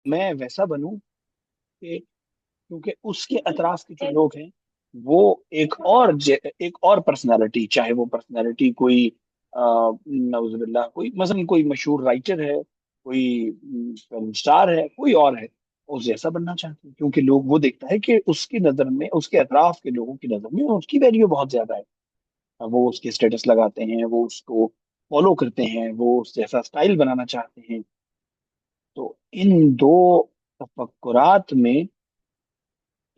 میں ویسا بنوں کہ کیونکہ اس کے اطراف کے جو لوگ ہیں وہ ایک اور پرسنالٹی، چاہے وہ پرسنالٹی کوئی نعوذ باللہ کوئی مثلا کوئی مشہور رائٹر ہے، کوئی فلم سٹار ہے، کوئی اور ہے، اس جیسا بننا چاہتے ہیں کیونکہ لوگ وہ دیکھتا ہے کہ اس کی نظر میں، اس کے اطراف کے لوگوں کی نظر میں اس کی ویلیو بہت زیادہ ہے، وہ اس کے اسٹیٹس لگاتے ہیں، وہ اس کو فالو کرتے ہیں، وہ اس جیسا سٹائل بنانا چاہتے ہیں۔ تو ان دو تفکرات میں،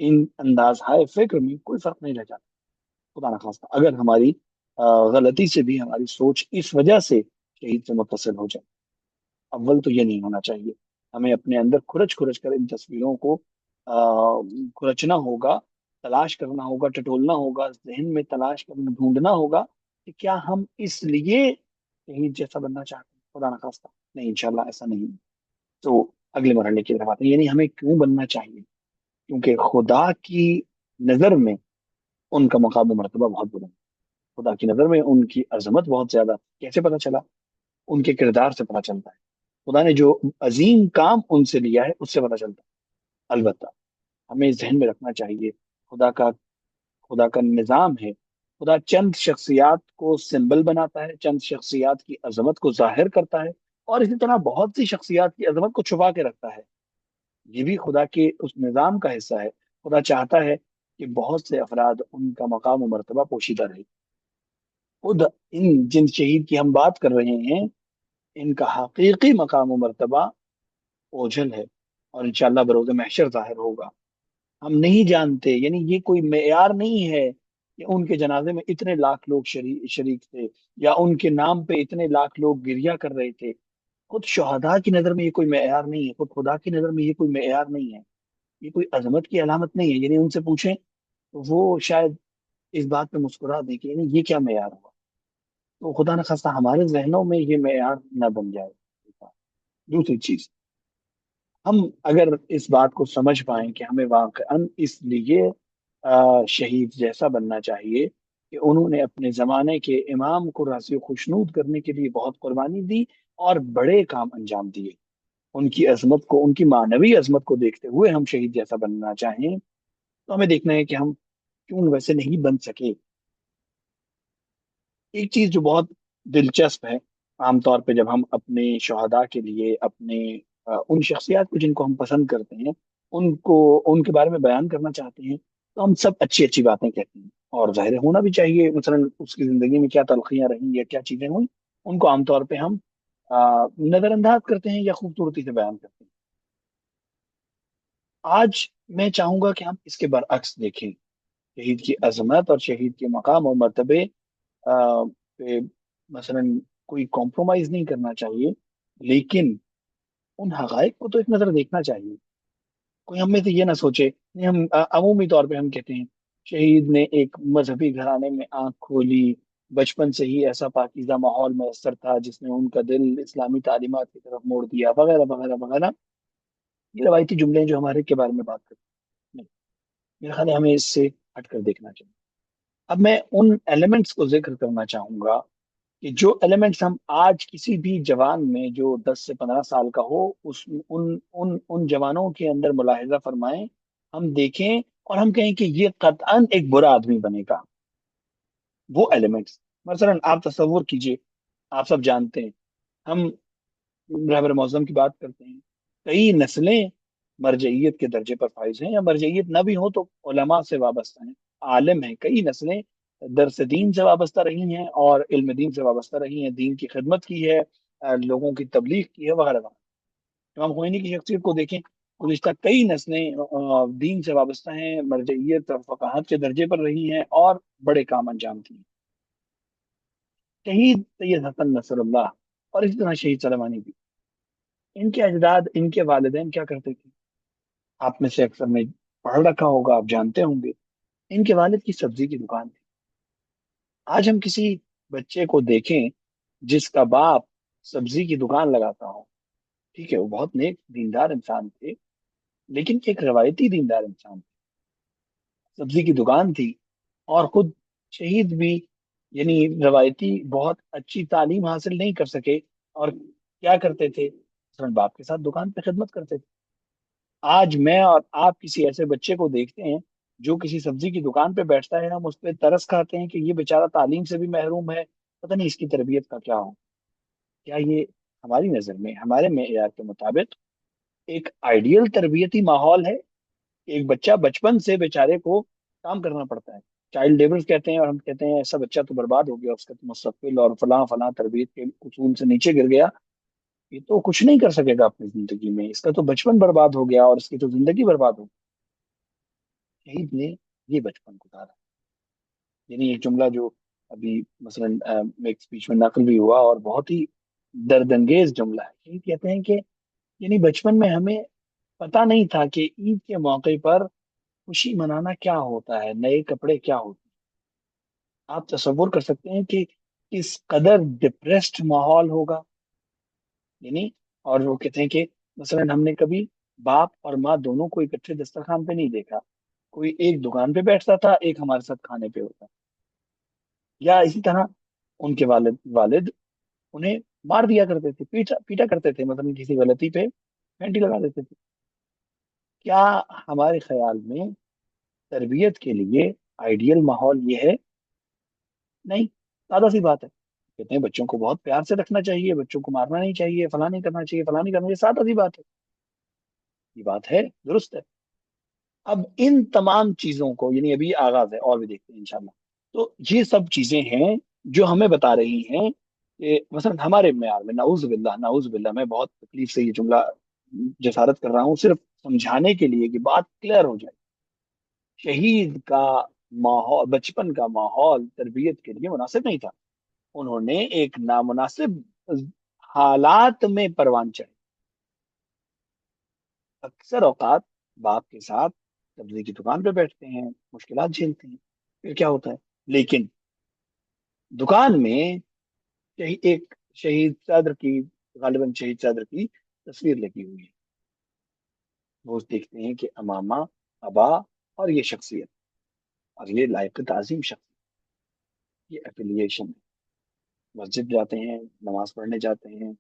ان انداز ہائے فکر میں کوئی فرق نہیں رہ جاتا، خدا نخواستہ اگر ہماری غلطی سے بھی ہماری سوچ اس وجہ سے شہید سے متصل ہو جائے۔ اول تو یہ نہیں ہونا چاہیے، ہمیں اپنے اندر کھرچ کھرچ کر ان تصویروں کو کھرچنا ہوگا، تلاش کرنا ہوگا، ٹٹولنا ہوگا، ذہن میں تلاش کرنا، ڈھونڈنا ہوگا کہ کیا ہم اس لیے شہید جیسا بننا چاہتے ہیں؟ خدا نخواستہ نہیں، انشاءاللہ ایسا نہیں ہے۔ تو اگلے مرحلے کی طرف آتے ہیں، یعنی ہمیں کیوں بننا چاہیے؟ کیونکہ خدا کی نظر میں ان کا مقام و مرتبہ بہت بلند ہے، خدا کی نظر میں ان کی عظمت بہت زیادہ۔ کیسے پتا چلا؟ ان کے کردار سے پتا چلتا ہے، خدا نے جو عظیم کام ان سے لیا ہے اس سے پتا چلتا ہے۔ البتہ ہمیں ذہن میں رکھنا چاہیے، خدا کا خدا کا نظام ہے، خدا چند شخصیات کو سمبل بناتا ہے، چند شخصیات کی عظمت کو ظاہر کرتا ہے، اور اسی طرح بہت سی شخصیات کی عظمت کو چھپا کے رکھتا ہے۔ یہ بھی خدا کے اس نظام کا حصہ ہے، خدا چاہتا ہے کہ بہت سے افراد ان کا مقام و مرتبہ پوشیدہ رہے۔ خود ان جن شہید کی ہم بات کر رہے ہیں، ان کا حقیقی مقام و مرتبہ اوجھل ہے، اور انشاءاللہ بروز محشر ظاہر ہوگا۔ ہم نہیں جانتے، یعنی یہ کوئی معیار نہیں ہے کہ ان کے جنازے میں اتنے لاکھ لوگ شریک تھے، یا ان کے نام پہ اتنے لاکھ لوگ گریا کر رہے تھے۔ خود شہداء کی نظر میں یہ کوئی معیار نہیں ہے، خود خدا کی نظر میں یہ کوئی معیار نہیں ہے، یہ کوئی عظمت کی علامت نہیں ہے۔ یعنی ان سے پوچھیں تو وہ شاید اس بات پہ مسکرا دیں کہ یعنی یہ کیا معیار ہوا؟ تو خدا نخواستہ ہمارے ذہنوں میں یہ معیار نہ بن جائے۔ دوسری چیز، ہم اگر اس بات کو سمجھ پائیں کہ ہمیں واقعاً اس لیے شہید جیسا بننا چاہیے کہ انہوں نے اپنے زمانے کے امام کو راضی و خوشنود کرنے کے لیے بہت قربانی دی اور بڑے کام انجام دیے، ان کی عظمت کو، ان کی معنوی عظمت کو دیکھتے ہوئے ہم شہید جیسا بننا چاہیں، تو ہمیں دیکھنا ہے کہ ہم کیوں ویسے نہیں بن سکے۔ ایک چیز جو بہت دلچسپ ہے، عام طور پہ جب ہم اپنے شہداء کے لیے، اپنے ان شخصیات کو جن کو ہم پسند کرتے ہیں، ان کے بارے میں بیان کرنا چاہتے ہیں، تو ہم سب اچھی اچھی باتیں کہتے ہیں، اور ظاہر ہونا بھی چاہیے، مثلا اس کی زندگی میں کیا تلخیاں رہیں یا کیا چیزیں ہوئی، ان کو عام طور پہ ہم نظر انداز کرتے ہیں یا خوبصورتی سے بیان کرتے ہیں۔ آج میں چاہوں گا کہ ہم اس کے برعکس دیکھیں، شہید کی عظمت اور شہید کے مقام اور مرتبے پہ مثلا کوئی کمپرومائز نہیں کرنا چاہیے، لیکن ان حقائق کو تو ایک نظر دیکھنا چاہیے۔ کوئی ہم میں سے یہ نہ سوچے، نہیں ہم عمومی طور پہ ہم کہتے ہیں شہید نے ایک مذہبی گھرانے میں آنکھ کھولی، بچپن سے ہی ایسا پاکیزہ ماحول میسر تھا جس نے ان کا دل اسلامی تعلیمات کی طرف موڑ دیا، وغیرہ وغیرہ وغیرہ۔ یہ روایتی جملے ہیں جو ہمارے کے بارے میں بات کرتے ہیں، نہیں، میرا خیال ہے ہمیں اس سے ہٹ کر دیکھنا چاہیے۔ اب میں ان ایلیمنٹس کو ذکر کرنا چاہوں گا کہ جو ایلیمنٹس ہم آج کسی بھی جوان میں جو 10 سے 15 سال کا ہو، ان جوانوں کے اندر ملاحظہ فرمائیں، ہم دیکھیں اور ہم کہیں کہ یہ قطعاً ایک برا آدمی بنے گا۔ وہ ایلیمنٹس، مثلا آپ تصور کیجئے، آپ سب جانتے ہیں، ہم رہبر معظم کی بات کرتے ہیں، کئی نسلیں مرجعیت کے درجے پر فائز ہیں، یا مرجعیت نہ بھی ہو تو علماء سے وابستہ ہیں، عالم ہیں، کئی نسلیں درس دین سے وابستہ رہی ہیں اور علم دین سے وابستہ رہی ہیں، دین کی خدمت کی ہے، لوگوں کی تبلیغ کی ہے، وغیرہ وغیرہ۔ امام خمینی کی شخصیت کو دیکھیں، گزشتہ کئی نسلیں دین سے وابستہ ہیں، مرجعیت اور فقاہت کے درجے پر رہی ہیں اور بڑے کام انجام دیے۔ شہید سید حسن نصر اللہ اور اسی طرح شہید سلیمانی بھی، ان کے اجداد، ان کے والدین کیا کرتے تھے؟ آپ میں سے اکثر نے پڑھ رکھا ہوگا، آپ جانتے ہوں گے، ان کے والد کی سبزی کی دکان تھی۔ آج ہم کسی بچے کو دیکھیں جس کا باپ سبزی کی دکان لگاتا ہو، ٹھیک ہے، وہ بہت نیک دیندار انسان تھے، لیکن ایک روایتی دیندار انسان تھے، سبزی کی دکان تھی، اور خود شہید بھی، یعنی روایتی بہت اچھی تعلیم حاصل نہیں کر سکے، اور کیا کرتے تھے؟ مثلاً باپ کے ساتھ دکان پہ خدمت کرتے تھے۔ آج میں اور آپ کسی ایسے بچے کو دیکھتے ہیں جو کسی سبزی کی دکان پہ بیٹھتا ہے، ہم اس پہ ترس کھاتے ہیں کہ یہ بیچارہ تعلیم سے بھی محروم ہے، پتہ نہیں اس کی تربیت کا کیا ہو. کیا یہ ہماری نظر میں، ہمارے معیار کے مطابق ایک آئیڈیل تربیتی ماحول ہے؟ ایک بچہ بچپن سے بیچارے کو کام کرنا پڑتا ہے، چائلڈ لیبر کہتے ہیں، اور ہم کہتے ہیں ایسا بچہ تو برباد ہو گیا، اس کا تو مستقبل اور فلاں فلاں تربیت کے اصول سے نیچے گر گیا، یہ تو کچھ نہیں کر سکے گا اپنی زندگی میں، اس کا تو بچپن برباد ہو گیا اور اس کی تو زندگی برباد ہو گئی. شہید نے یہ بچپن گزارا. یعنی ایک جملہ جو ابھی مثلا ایک اسپیچ میں نقل بھی ہوا اور بہت ہی درد انگیز جملہ ہے. شہید کہتے ہیں کہ یعنی بچپن میں ہمیں پتا نہیں تھا کہ عید کے موقع پر خوشی منانا کیا ہوتا ہے، نئے کپڑے کیا ہوتے ہیں. آپ تصور کر سکتے ہیں کہ کس قدر ڈپریسڈ ماحول ہوگا. یعنی اور وہ کہتے ہیں کہ مثلا ہم نے کبھی باپ اور ماں دونوں کو اکٹھے دسترخوان پہ نہیں دیکھا، کوئی ایک دکان پہ بیٹھتا تھا، ایک ہمارے ساتھ کھانے پہ ہوتا. یا اسی طرح ان کے والد انہیں مار دیا کرتے تھے، پیٹا پیٹا کرتے تھے، مثلا کسی غلطی پہ پینٹی لگا دیتے تھے. کیا ہمارے خیال میں تربیت کے لیے آئیڈیل ماحول یہ ہے؟ نہیں. سادہ سی بات ہے، کہتے ہیں بچوں کو بہت پیار سے رکھنا چاہیے، بچوں کو مارنا نہیں چاہیے، فلاں نہیں کرنا چاہیے، فلاں نہیں کرنا چاہیے، سادہ سی بات ہے. یہ بات ہے، درست ہے. اب ان تمام چیزوں کو، یعنی ابھی آغاز ہے اور بھی دیکھتے ہیں انشاءاللہ، تو یہ سب چیزیں ہیں جو ہمیں بتا رہی ہیں کہ مثلا ہمارے معیار میں، نعوذ باللہ نعوذ باللہ، میں بہت تکلیف سے یہ جملہ جسارت کر رہا ہوں صرف سمجھانے کے لیے کہ بات کلیئر ہو جائے. شہید کا ماحول، بچپن کا ماحول تربیت کے لیے مناسب نہیں تھا. انہوں نے ایک نامناسب حالات میں پروان چڑھے. اکثر اوقات باپ کے ساتھ سبزی کی دکان پہ بیٹھتے ہیں، مشکلات جھیلتے ہیں، پھر کیا ہوتا ہے؟ لیکن دکان میں ایک شہید صدر کی، غالباً شہید صدر کی تصویر لگی ہوئی ہے. وہ دیکھتے ہیں کہ امامہ، ابا اور یہ شخصیت، اور یہ لائق تعظیم شخصیت، یہ ایفیلیشن ہے. مسجد جاتے ہیں، نماز پڑھنے جاتے ہیں،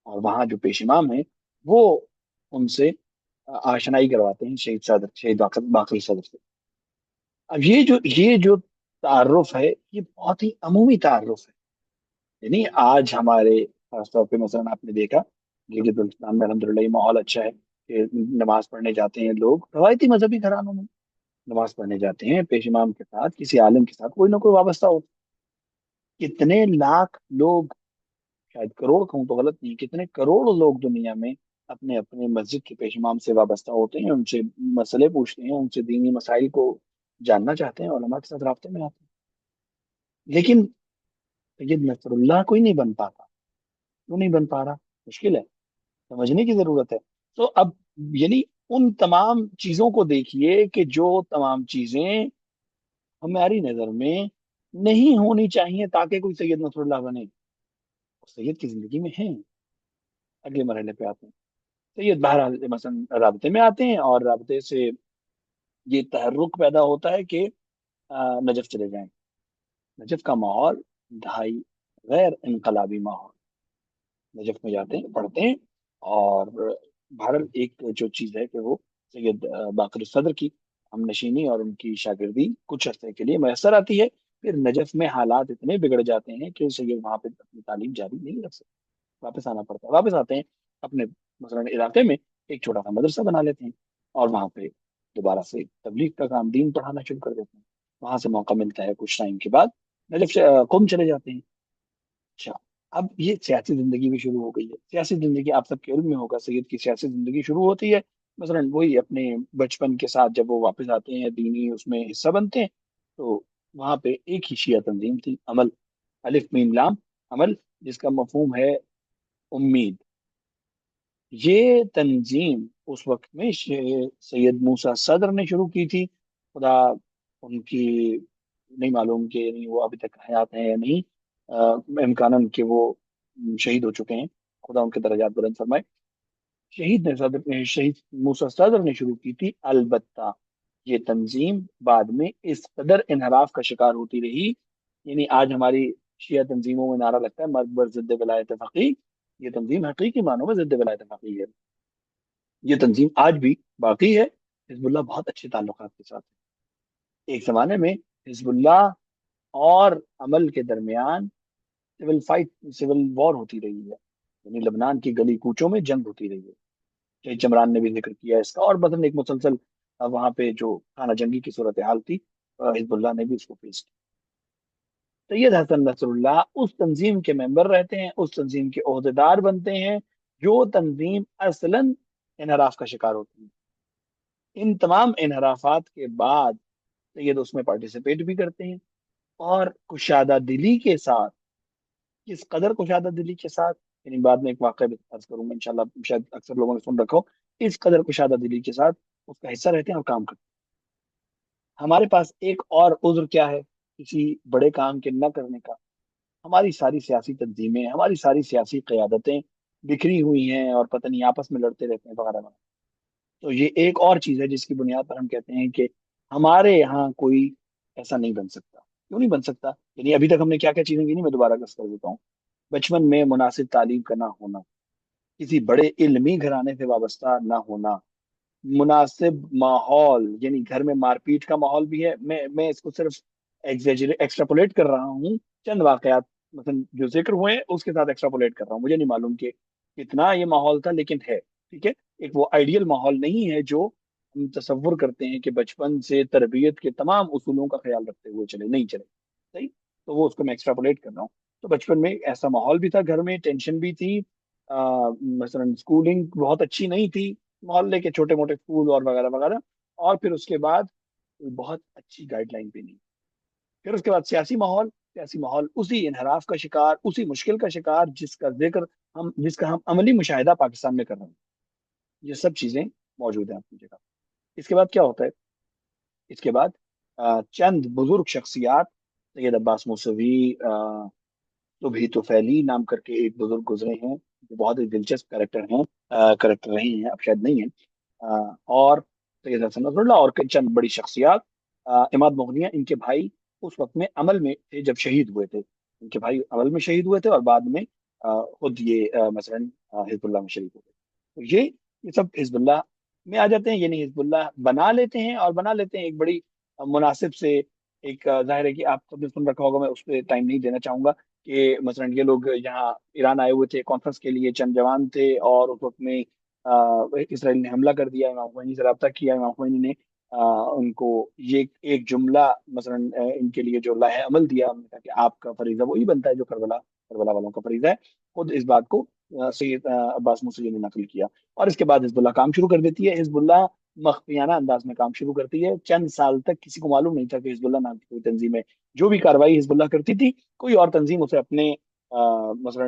اور وہاں جو پیش امام ہیں وہ ان سے آشنائی کرواتے ہیں شہید صدر، شہید باقر صدر سے. اب یہ جو تعارف ہے، یہ بہت ہی عمومی تعارف ہے. یعنی آج ہمارے خاص طور پہ مثلا آپ نے دیکھا گلگت بلتستان میں الحمد للہ یہ ماحول اچھا ہے کہ نماز پڑھنے جاتے ہیں لوگ روایتی مذہبی گھرانوں میں، نماز پڑھنے جاتے ہیں پیش امام کے ساتھ، کسی عالم کے ساتھ کوئی نہ کوئی وابستہ ہو. کتنے لاکھ لوگ، شاید کروڑ کہوں تو غلط نہیں، کتنے کروڑ لوگ دنیا میں اپنے اپنے مسجد کے پیش امام سے وابستہ ہوتے ہیں، ان سے مسئلے پوچھتے ہیں، ان سے دینی مسائل کو جاننا چاہتے ہیں، علماء کے ساتھ رابطے میں آتے ہیں. لیکن سید نصر اللہ کوئی نہیں بن پاتا. کیوں نہیں بن پا رہا؟ مشکل ہے، سمجھنے کی ضرورت ہے. تو اب یعنی ان تمام چیزوں کو دیکھیے کہ جو تمام چیزیں ہماری نظر میں نہیں ہونی چاہیے تاکہ کوئی سید نصر اللہ بنے، سید کی زندگی میں ہیں. اگلے مرحلے پہ آتے ہیں. سید بہرحال مثلا رابطے میں آتے ہیں، اور رابطے سے یہ تحرک پیدا ہوتا ہے کہ نجف چلے جائیں. نجف کا ماحول انتہائی غیر انقلابی ماحول. نجف میں جاتے ہیں، پڑھتے ہیں، اور بہرحال ایک جو چیز ہے کہ وہ سید باقر الصدر کی ہم نشینی اور ان کی شاگردی کچھ عرصے کے لیے میسر آتی ہے. پھر نجف میں حالات اتنے بگڑ جاتے ہیں کہ سید وہاں پہ اپنی تعلیم جاری نہیں رکھ سکتے، واپس آنا پڑتا ہے. واپس آتے ہیں اپنے مثلا علاقے میں، ایک چھوٹا سا مدرسہ بنا لیتے ہیں، اور وہاں پہ دوبارہ سے تبلیغ کا کام، دین پڑھانا شروع کر دیتے ہیں. وہاں سے موقع ملتا ہے کچھ ٹائم کے بعد نجف قم چلے جاتے ہیں. اچھا، اب یہ سیاسی زندگی بھی شروع ہو گئی ہے. سیاسی زندگی آپ سب کے علم میں ہوگا، سید کی سیاسی زندگی شروع ہوتی ہے مثلا وہی اپنے بچپن کے ساتھ جب وہ واپس آتے ہیں، دینی اس میں حصہ بنتے ہیں. تو وہاں پہ ایک ہی شیعہ تنظیم تھی، عمل، الف میم لام عمل، جس کا مفہوم ہے امید. یہ تنظیم اس وقت میں سید موسیٰ صدر نے شروع کی تھی. خدا ان کی نہیں معلوم کہ نہیں وہ ابھی تک حیات ہیں یا نہیں، امکاناً کہ وہ شہید ہو چکے ہیں، خدا ان کے درجات بلند فرمائے. شہید موسیٰ صدر نے شروع کی تھی. البتہ یہ تنظیم بعد میں اس قدر انحراف کا شکار ہوتی رہی. یعنی آج ہماری شیعہ تنظیموں میں نعرہ لگتا ہے مرد بر ضد ولایت فقیہ، یہ تنظیم حقیقی معنوں میں ضد ولایت فقیہ ہے. یہ تنظیم آج بھی باقی ہے، حزب اللہ بہت اچھے تعلقات کے ساتھ ہے۔ ایک زمانے میں حزب اللہ اور عمل کے درمیان سول وار ہوتی رہی ہے، یعنی لبنان کی گلی کوچوں میں جنگ ہوتی رہی ہے۔ شہید چمران نے بھی ذکر کیا اس کا، اور مثلا ایک مسلسل وہاں پہ جو خانہ جنگی کی صورتحال تھی، حزب اللہ نے بھی اس کو فیس کیا۔ سید حسن نصر اللہ اس تنظیم کے ممبر رہتے ہیں، اس تنظیم کے عہدیدار بنتے ہیں، جو تنظیم اصلاً انحراف کا شکار ہوتی ہے۔ ان تمام انحرافات کے بعد سید اس میں پارٹیسپیٹ بھی کرتے ہیں، اور کشادہ دلی کے ساتھ، کس قدر کشادہ دلی کے ساتھ، یعنی بعد میں ایک واقعہ بھی عرض کروں گا انشاءاللہ، شاید اکثر لوگوں نے سن رکھا ہو، اس قدر کشادہ دلی کے ساتھ اس کا حصہ رہتے ہیں اور کام کرتے ہیں۔ ہمارے پاس ایک اور عذر کیا ہے کسی بڑے کام کے نہ کرنے کا؟ ہماری ساری سیاسی تنظیمیں، ہماری ساری سیاسی قیادتیں بکھری ہوئی ہیں اور پتہ نہیں آپس میں لڑتے رہتے ہیں وغیرہ وغیرہ۔ تو یہ ایک اور چیز ہے جس کی بنیاد پر ہم کہتے ہیں کہ ہمارے یہاں کوئی ایسا نہیں بن سکتا۔ کیوں نہیں بن سکتا؟ یعنی ابھی تک ہم نے کیا کیا چیزیں کی، نہیں میں دوبارہ کس کر دیتا ہوں۔ بچپن میں مناسب تعلیم کا نہ ہونا، کسی بڑے علمی گھرانے سے وابستہ نہ ہونا، مناسب ماحول، یعنی گھر میں مار پیٹ کا ماحول بھی ہے، میں اس کو صرف ایکسٹراپولیٹ کر رہا ہوں، چند واقعات مثلا جو ذکر ہوئے ہیں اس کے ساتھ ایکسٹراپولیٹ کر رہا ہوں، مجھے نہیں معلوم کہ کتنا یہ ماحول تھا، لیکن ہے، ٹھیک ہے۔ ایک وہ آئیڈیل ماحول نہیں ہے جو ہم تصور کرتے ہیں کہ بچپن سے تربیت کے تمام اصولوں کا خیال رکھتے ہوئے چلے، نہیں چلے، صحیح؟ تو وہ اس کو میں ایکسٹراپولیٹ کر رہا ہوں۔ تو بچپن میں ایسا ماحول بھی تھا، گھر میں ٹینشن بھی تھی، مثلا اسکولنگ بہت اچھی نہیں تھی، محلے کے چھوٹے موٹے اسکول اور وغیرہ وغیرہ، اور پھر اس کے بعد بہت اچھی گائیڈ لائن بھی نہیں۔ پھر اس کے بعد سیاسی ماحول اسی انحراف کا شکار، اسی مشکل کا شکار جس کا ہم عملی مشاہدہ پاکستان میں کر رہے ہیں۔ یہ سب چیزیں موجود ہیں اپنی جگہ۔ اس کے بعد کیا ہوتا ہے؟ اس کے بعد چند بزرگ شخصیات، سید عباس موسوی، تو بھی تو فیلی نام کر کے ایک بزرگ گزرے ہیں، جو بہت ہی دلچسپ کریکٹر ہیں، کریکٹر رہے ہیں، اب شاید نہیں ہیں، اور سید حسن نصر اللہ اور چند بڑی شخصیات، اماد مغنیہ، ان کے بھائی اس وقت میں عمل میں تھے جب شہید ہوئے تھے، ان کے بھائی عمل میں شہید ہوئے تھے، اور بعد میں خود یہ مثلا حزب اللہ میں شریک ہو گئے۔ تو یہ سب حزب اللہ میں آ جاتے ہیں، یعنی حزب اللہ بنا لیتے ہیں، اور بنا لیتے ہیں ایک بڑی مناسب سے، ایک ظاہر ہے کہ آپ سب نے سن رکھا ہوگا، میں اس پہ ٹائم نہیں دینا چاہوں گا، کہ مثلا یہ لوگ یہاں ایران آئے ہوئے تھے کانفرنس کے لیے، چند جوان تھے، اور اس وقت میں اسرائیل نے حملہ کر دیا، امام خمینی سے رابطہ کیا، امام خمینی نے ان کو یہ ایک جملہ مثلا ان کے لیے جو لاہ عمل دیا، انہوں نے کہا کہ آپ کا فریضہ وہی بنتا ہے جو کربلا والوں کا فریضہ ہے۔ خود اس بات کو سید عباس موسوی نے نقل کیا، اور اس کے بعد حزب اللہ کام شروع کر دیتی ہے۔ حزب اللہ مخفیانہ انداز میں کام شروع کرتی ہے، چند سال تک کسی کو معلوم نہیں تھا کہ حزب اللہ نام کی کوئی تنظیم ہے۔ جو بھی کاروائی حزب اللہ کرتی تھی، کوئی اور تنظیم اسے اپنے مثلا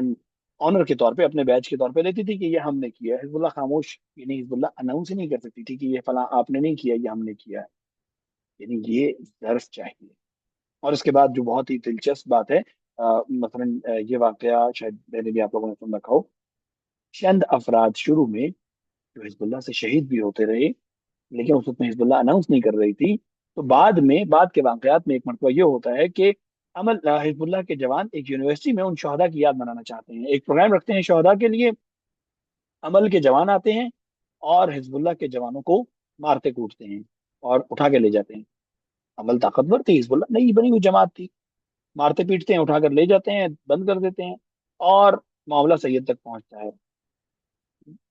آنر کے طور پہ، اپنے بیچ کے طور پہ لیتی تھی کہ یہ ہم نے کیا ہے۔ حزب اللہ خاموش، یعنی حزب اللہ اناؤنس ہی نہیں کر سکتی تھی کہ یہ فلاں آپ نے نہیں کیا، یہ ہم نے کیا ہے، یعنی یہ ظرف چاہیے۔ اور اس کے بعد جو بہت ہی دلچسپ بات ہے، مثلا یہ واقعہ شاید پہلے بھی آپ لوگوں نے سن رکھا ہو، چند افراد شروع میں جو حزب اللہ سے شہید بھی ہوتے رہے، لیکن اس وقت میں حزب اللہ اناؤنس نہیں کر رہی تھی، تو بعد کے واقعات میں ایک مرتبہ یہ ہوتا ہے کہ حزب اللہ کے جوان ایک یونیورسٹی میں ان شہداء کی یاد منانا چاہتے ہیں، ایک پروگرام رکھتے ہیں شہداء کے لیے، عمل کے جوان آتے ہیں اور حزب اللہ کے جوانوں کو مارتے کوٹتے ہیں اور اٹھا کے لے جاتے ہیں۔ عمل طاقتور تھی، حزب اللہ نئی بنی ہوئی جماعت تھی، مارتے پیٹتے ہیں، اٹھا کر لے جاتے ہیں، بند کر دیتے ہیں، اور معاملہ سید تک پہنچتا ہے۔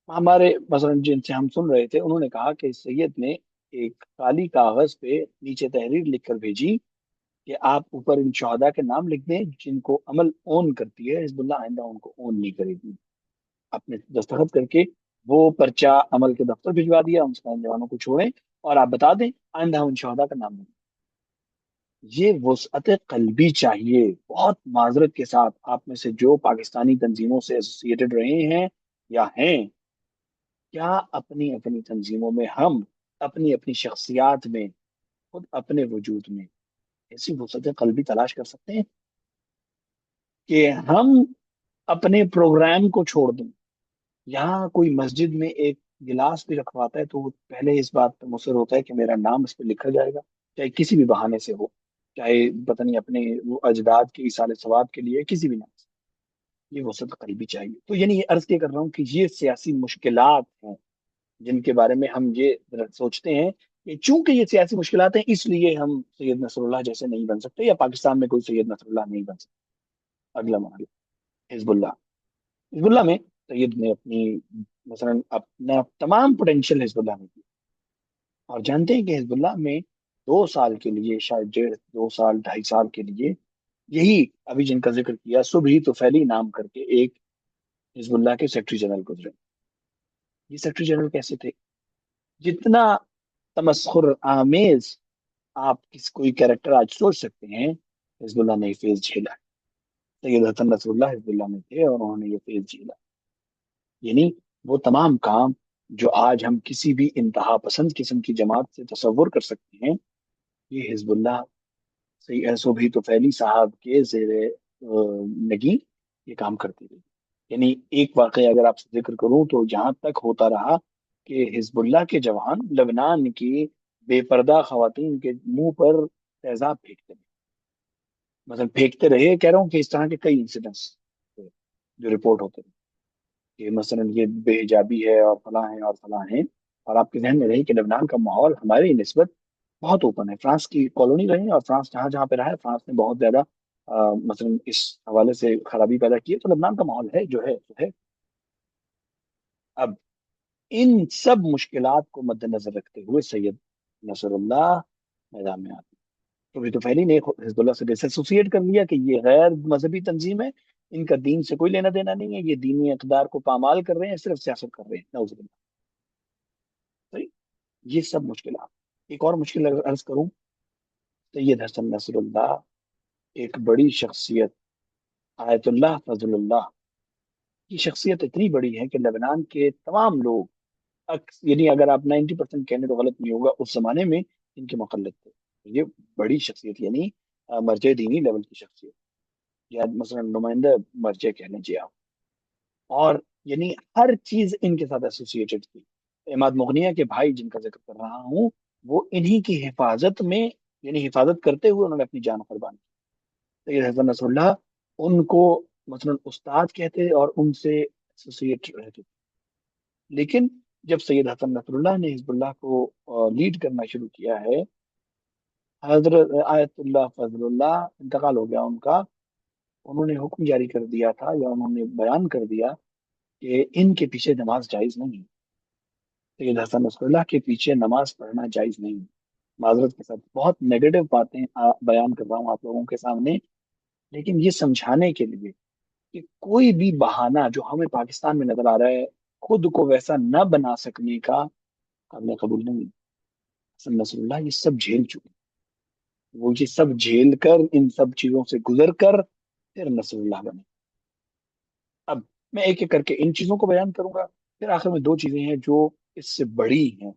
ہمارے مثلا جن سے ہم سن رہے تھے، انہوں نے کہا کہ سید نے ایک خالی کاغذ پہ نیچے تحریر لکھ کر بھیجی کہ آپ اوپر ان شہداء کے نام لکھ دیں جن کو عمل اون کرتی ہے، حزب اللہ آئندہ ان کو اون نہیں کرے گی۔ اپنے دستخط کر کے وہ پرچہ عمل کے دفتر بھجوا دیا، ان سے جوانوں کو چھوڑیں، اور آپ بتا دیں آئندہ ان شہداء کا نام لیں۔ یہ وسعت قلبی چاہیے، بہت معذرت کے ساتھ آپ میں سے جو پاکستانی تنظیموں سے ایسوسیٹڈ رہے ہیں یا ہیں، کیا اپنی اپنی تنظیموں میں ہم اپنی اپنی شخصیات میں، خود اپنے وجود میں ایسی وسعت قلبی تلاش کر سکتے ہیں کہ ہم اپنے پروگرام کو چھوڑ دیں؟ یہاں کوئی مسجد میں ایک گلاس بھی رکھواتا ہے تو وہ پہلے اس بات پہ مصر ہوتا ہے کہ میرا نام اس پہ لکھا جائے گا، چاہے کسی بھی بہانے سے ہو، چاہے پتہ نہیں اپنے وہ اجداد کے ایصال ثواب کے لیے، کسی بھی نام سے۔ یہ وسعت قلبی چاہیے۔ تو یعنی یہ عرض یہ کر رہا ہوں کہ یہ سیاسی مشکلات ہیں جن کے بارے میں ہم یہ سوچتے ہیں کہ چونکہ یہ سیاسی مشکلات ہیں اس لیے ہم سید نصر اللہ جیسے نہیں بن سکتے، یا پاکستان میں کوئی سید نصر اللہ نہیں بن سکتا۔ اگلا مرحلہ حزب اللہ۔ حزب اللہ میں سید نے اپنی مثلا اپنا تمام پوٹینشیل حزب اللہ میں کی، اور جانتے ہیں کہ حزب اللہ میں 2 سال کے لیے، شاید 1.5 2 سال 2.5 سال کے لیے، یہی ابھی جن کا ذکر کیا صبحی تو پھیلی نام کر کے ایک حزب اللہ کے سیکرٹری جنرل گزرے۔ یہ سیکرٹری جنرل کیسے تھے؟ جتنا تمسخر آمیز آپ کوئی کیریکٹر آج سوچ سکتے ہیں، حزب اللہ نے یہ فیز جھیلا ہے۔ سید حسن نصر اللہ حزب اللہ میں تھے اور انہوں نے یہ فیز جھیلا، یعنی وہ تمام کام جو آج ہم کسی بھی انتہا پسند قسم کی جماعت سے تصور کر سکتے ہیں، یہ حزب اللہ صبحی تو پھیلی صاحب کے زیر نگی یہ کام کرتی رہی۔ یعنی ایک واقعہ اگر آپ سے ذکر کروں تو جہاں تک ہوتا رہا کہ حزب اللہ کے جوان لبنان کی بے پردہ خواتین کے منہ پر تیزاب پھینکتے رہے، مثلا پھینکتے رہے، کہہ رہا ہوں کہ اس طرح کے کئی انسیڈنٹس جو رپورٹ ہوتے رہے کہ مثلا یہ بے حجابی ہے اور فلاں ہے اور فلاں ہے۔ اور آپ کے ذہن میں رہی کہ لبنان کا ماحول ہماری نسبت بہت اوپن ہے، فرانس کی کالونی رہی اور فرانس جہاں جہاں پہ رہا ہے فرانس نے بہت زیادہ مثلا اس حوالے سے خرابی پیدا کی ہے، تو لبنان کا ماحول ہے جو ہے تو ہے۔ اب ان سب مشکلات کو مد نظر رکھتے ہوئے سید نصر اللہ میدان میں آتے، تو بھی تو پہلی نے حزب اللہ سے ڈس ایسوسیٹ کر لیا کہ یہ غیر مذہبی تنظیم ہے، ان کا دین سے کوئی لینا دینا نہیں ہے، یہ دینی اقدار کو پامال کر رہے ہیں، صرف سیاست کر رہے ہیں، نعوذ باللہ۔ صحیح؟ یہ سب مشکلات، ایک اور مشکل اگر عرض کروں، سید حسن نصر اللہ ایک بڑی شخصیت، آیت اللہ فضل اللہ کی شخصیت اتنی بڑی ہے کہ لبنان کے تمام لوگ یعنی اگر آپ 90% کہنے تو غلط نہیں ہوگا، اس زمانے میں ان کے مقلد تھے۔ یہ بڑی شخصیت، یعنی مرجع دینی لیول کی شخصیت، یا مثلا نمائندہ مرجع کہہ لیجیے آپ، اور یعنی ہر چیز ان کے ساتھ ایسوسیٹڈ تھی۔ اماد مغنیہ کے بھائی جن کا ذکر کر رہا ہوں، وہ انہی کی حفاظت میں، یعنی حفاظت کرتے ہوئے انہوں نے اپنی جان قربان کی۔ سید حسن نصر اللہ ان کو مثلا استاد کہتے اور ان سے ایسوسیٹ رہتے تھے، لیکن جب سید حسن نصر اللہ نے حزب اللہ کو لیڈ کرنا شروع کیا ہے، حضرت آیت اللہ فضل اللہ انتقال ہو گیا ان کا، انہوں نے حکم جاری کر دیا تھا یا انہوں نے بیان کر دیا کہ ان کے پیچھے نماز جائز نہیں، سید حسن نصر اللہ کے پیچھے نماز پڑھنا جائز نہیں۔ معذرت کے ساتھ بہت نیگیٹو باتیں بیان کر رہا ہوں آپ لوگوں کے سامنے، لیکن یہ سمجھانے کے لیے کہ کوئی بھی بہانہ جو ہمیں پاکستان میں نظر آ رہا ہے خود کو ویسا نہ بنا سکنے کا قابل قبول نہیں۔ حسن نصر اللہ یہ سب جھیل چکے، وہ یہ سب جھیل کر ان سب چیزوں سے گزر کر پھر نصر اللہ بنے۔ اب میں ایک ایک کر کے ان چیزوں کو بیان کروں گا، پھر آخر میں 2 چیزیں ہیں جو اس سے بڑی ہیں،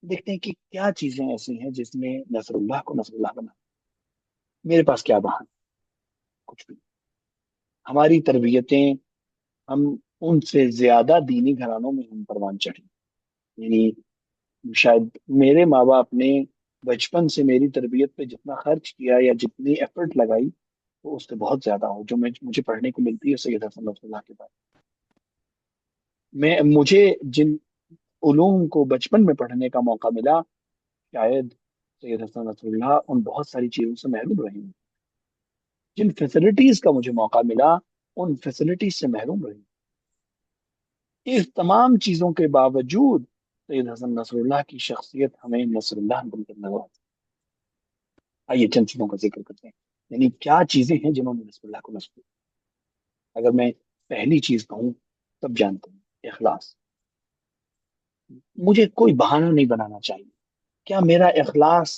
دیکھتے ہیں کہ کیا چیزیں ایسی ہیں جس میں نصر اللہ کو نصر اللہ بنا۔ میرے پاس کیا بہان، کچھ بھی، ہماری تربیتیں، ہم ان سے زیادہ دینی گھرانوں میں ہم پروان چڑھے، یعنی شاید میرے ماں باپ نے بچپن سے میری تربیت پہ جتنا خرچ کیا یا جتنی ایفرٹ لگائی وہ اس سے بہت زیادہ ہو جو مجھے پڑھنے کو ملتی ہے سید حسن نصر اللہ کے بعد۔ مجھے جن علوم کو بچپن میں پڑھنے کا موقع ملا، شاید سید حسن نصر اللہ ان بہت ساری چیزوں سے محروم رہے ہیں۔ جن فیسلٹیز کا مجھے موقع ملا ان فیسلٹیز سے محروم رہے، اس تمام چیزوں کے باوجود سید حسن نصر اللہ کی شخصیت ہمیں نصر اللہ بن کر نظر آتی ہے۔ آئیے چند چیزوں کا ذکر کرتے ہیں، یعنی کیا چیزیں ہیں جنہوں نے نصر اللہ کو نصر کیا۔ اگر میں پہلی چیز کہوں، سب جانتے ہیں اخلاص۔ مجھے کوئی بہانہ نہیں بنانا چاہیے، کیا میرا اخلاص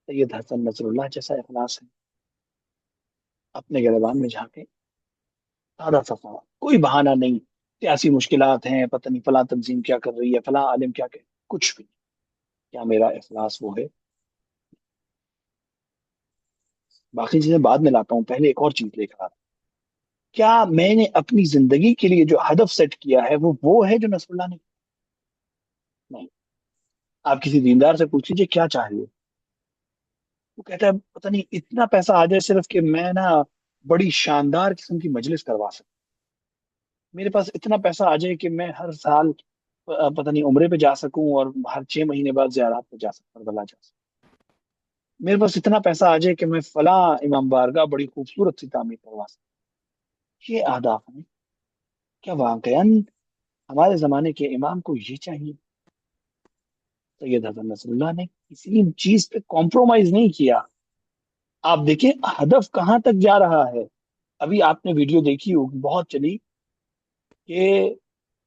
سید حسن نصر اللہ جیسا اخلاص ہے؟ اپنے گریبان میں جھانکیں، سادہ سا سوال، کوئی بہانہ نہیں، سیاسی مشکلات ہیں، پتہ نہیں فلاں تنظیم کیا کر رہی ہے، فلاں عالم کیا کہ، کچھ بھی، کیا میرا اخلاص وہ ہے؟ باقی چیزیں بعد میں لاتا ہوں، پہلے ایک اور چیز لے کر آتا ہوں۔ کیا میں نے اپنی زندگی کے لیے جو ہدف سیٹ کیا ہے وہ ہے جو نصر اللہ نے؟ نہیں۔ آپ کسی دیندار سے پوچھ لیجیے کیا چاہیے، وہ کہتا ہے پتہ نہیں اتنا پیسہ آ جائے صرف کہ میں نا بڑی شاندار قسم کی مجلس کروا سکوں، میرے پاس اتنا پیسہ آ جائے کہ میں ہر سال پتہ نہیں عمرے پہ جا سکوں اور ہر 6 مہینے بعد زیارات پہ جا سکوں، کربلا جا سکوں، میرے پاس اتنا پیسہ آ جائے کہ میں فلاں امام بارگاہ بڑی خوبصورت سی تعمیر کروا سکوں، یہ اہداف ہیں. کیا واقعا ہمارے زمانے کے امام کو یہ چاہیے؟ سید حسن نصر اللہ نے کسی چیز پہ کمپرومائز نہیں کیا. آپ دیکھیں ہدف کہاں تک جا رہا ہے. ابھی آپ نے ویڈیو دیکھی ہوگی، بہت چلی، کہ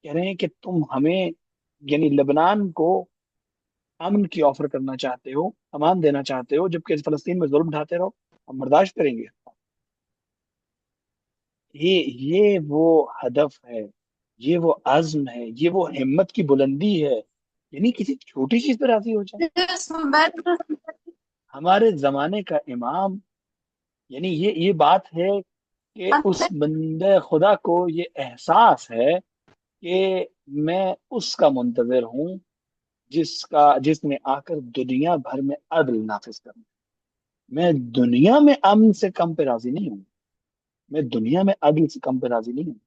کہہ رہے ہیں کہ تم ہمیں، یعنی لبنان کو امن کی آفر کرنا چاہتے ہو، امان دینا چاہتے ہو، جبکہ فلسطین میں ظلم ڈھاتے رہو، ہم برداشت کریں گے؟ یہ وہ ہدف ہے، یہ وہ عزم ہے، یہ وہ ہمت کی بلندی ہے، یعنی کسی چھوٹی چیز پہ راضی ہو جائے. ہمارے زمانے کا امام، یعنی یہ بات ہے کہ اس بندے خدا کو یہ احساس ہے کہ میں اس کا منتظر ہوں جس نے آ کر دنیا بھر میں عدل نافذ کرنا. میں دنیا میں امن سے کم پہ راضی نہیں ہوں، میں دنیا میں عدل سے کم پہ راضی نہیں ہوں.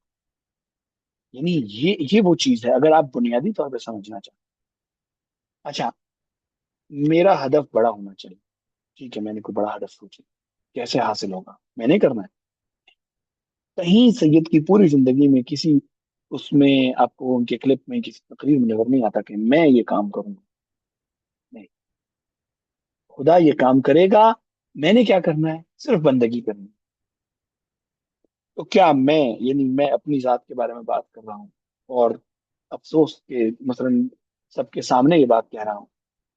یعنی یہ وہ چیز ہے اگر آپ بنیادی طور پہ سمجھنا چاہیں. اچھا، میرا ہدف بڑا ہونا چاہیے، ٹھیک ہے، میں نے کوئی بڑا ہدف سوچا، کیسے حاصل ہوگا؟ میں نے کرنا ہے. کہیں سید کی پوری زندگی میں کسی اس میں آپ کو ان کے کلپ میں کسی تقریر میں نظر نہیں آتا کہ میں یہ کام کروں گا. نہیں، خدا یہ کام کرے گا، میں نے کیا کرنا ہے؟ صرف بندگی کرنی ہے. تو کیا میں، یعنی میں اپنی ذات کے بارے میں بات کر رہا ہوں اور افسوس کہ مثلا سب کے سامنے یہ بات کہہ رہا ہوں،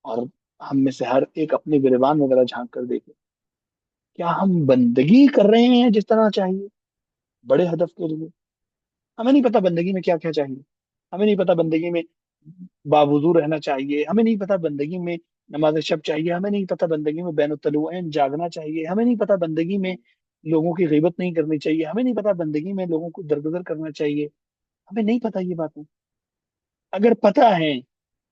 اور ہم میں سے ہر ایک اپنے گریبان وغیرہ جھانک کر دیکھے، کیا ہم بندگی کر رہے ہیں جس طرح چاہیے بڑے ہدف کے لیے؟ ہمیں نہیں پتا بندگی میں کیا کیا چاہیے. ہمیں نہیں پتا بندگی میں باوضو رہنا چاہیے، ہمیں نہیں پتا بندگی میں نماز شب چاہیے، ہمیں نہیں پتا بندگی میں بین الطلوعین جاگنا چاہیے، ہمیں نہیں پتا بندگی میں لوگوں کی غیبت نہیں کرنی چاہیے، ہمیں نہیں پتا بندگی میں لوگوں کو درگزر کرنا چاہیے. ہمیں نہیں پتا یہ باتیں. اگر پتا ہے،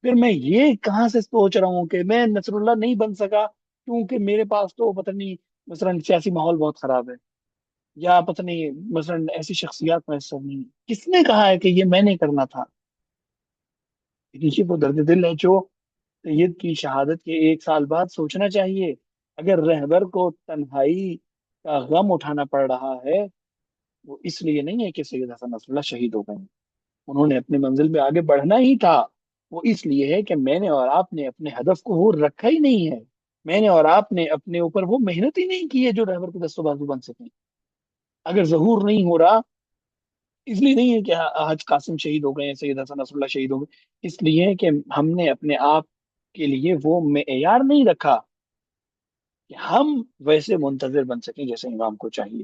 پھر میں یہ کہاں سے سوچ رہا ہوں کہ میں نصر اللہ نہیں بن سکا کیونکہ میرے پاس تو پتہ نہیں مثلا سیاسی ماحول بہت خراب ہے، یا پتہ نہیں مثلا ایسی شخصیات میسر نہیں. کس نے کہا ہے کہ یہ میں نے کرنا تھا؟ کسی کو درد دل ہے جو سید کی شہادت کے 1 سال بعد سوچنا چاہیے. اگر رہبر کو تنہائی کا غم اٹھانا پڑ رہا ہے، وہ اس لیے نہیں ہے کہ سید حسن نصر اللہ شہید ہو گئے ہیں، انہوں نے اپنی منزل پہ آگے بڑھنا ہی تھا. وہ اس لیے ہے کہ میں نے اور آپ نے اپنے ہدف کو وہ رکھا ہی نہیں ہے، میں نے اور آپ نے اپنے اوپر وہ محنت ہی نہیں کی ہے جو رہبر کے دست و بازو بن سکیں. اگر ظہور نہیں ہو رہا، اس لیے نہیں ہے کہ آج قاسم شہید ہو گئے ہیں، سید حسن نصر اللہ شہید ہو گئے، اس لیے ہے کہ ہم نے اپنے آپ کے لیے وہ معیار نہیں رکھا کہ ہم ویسے منتظر بن سکیں جیسے امام کو چاہیے.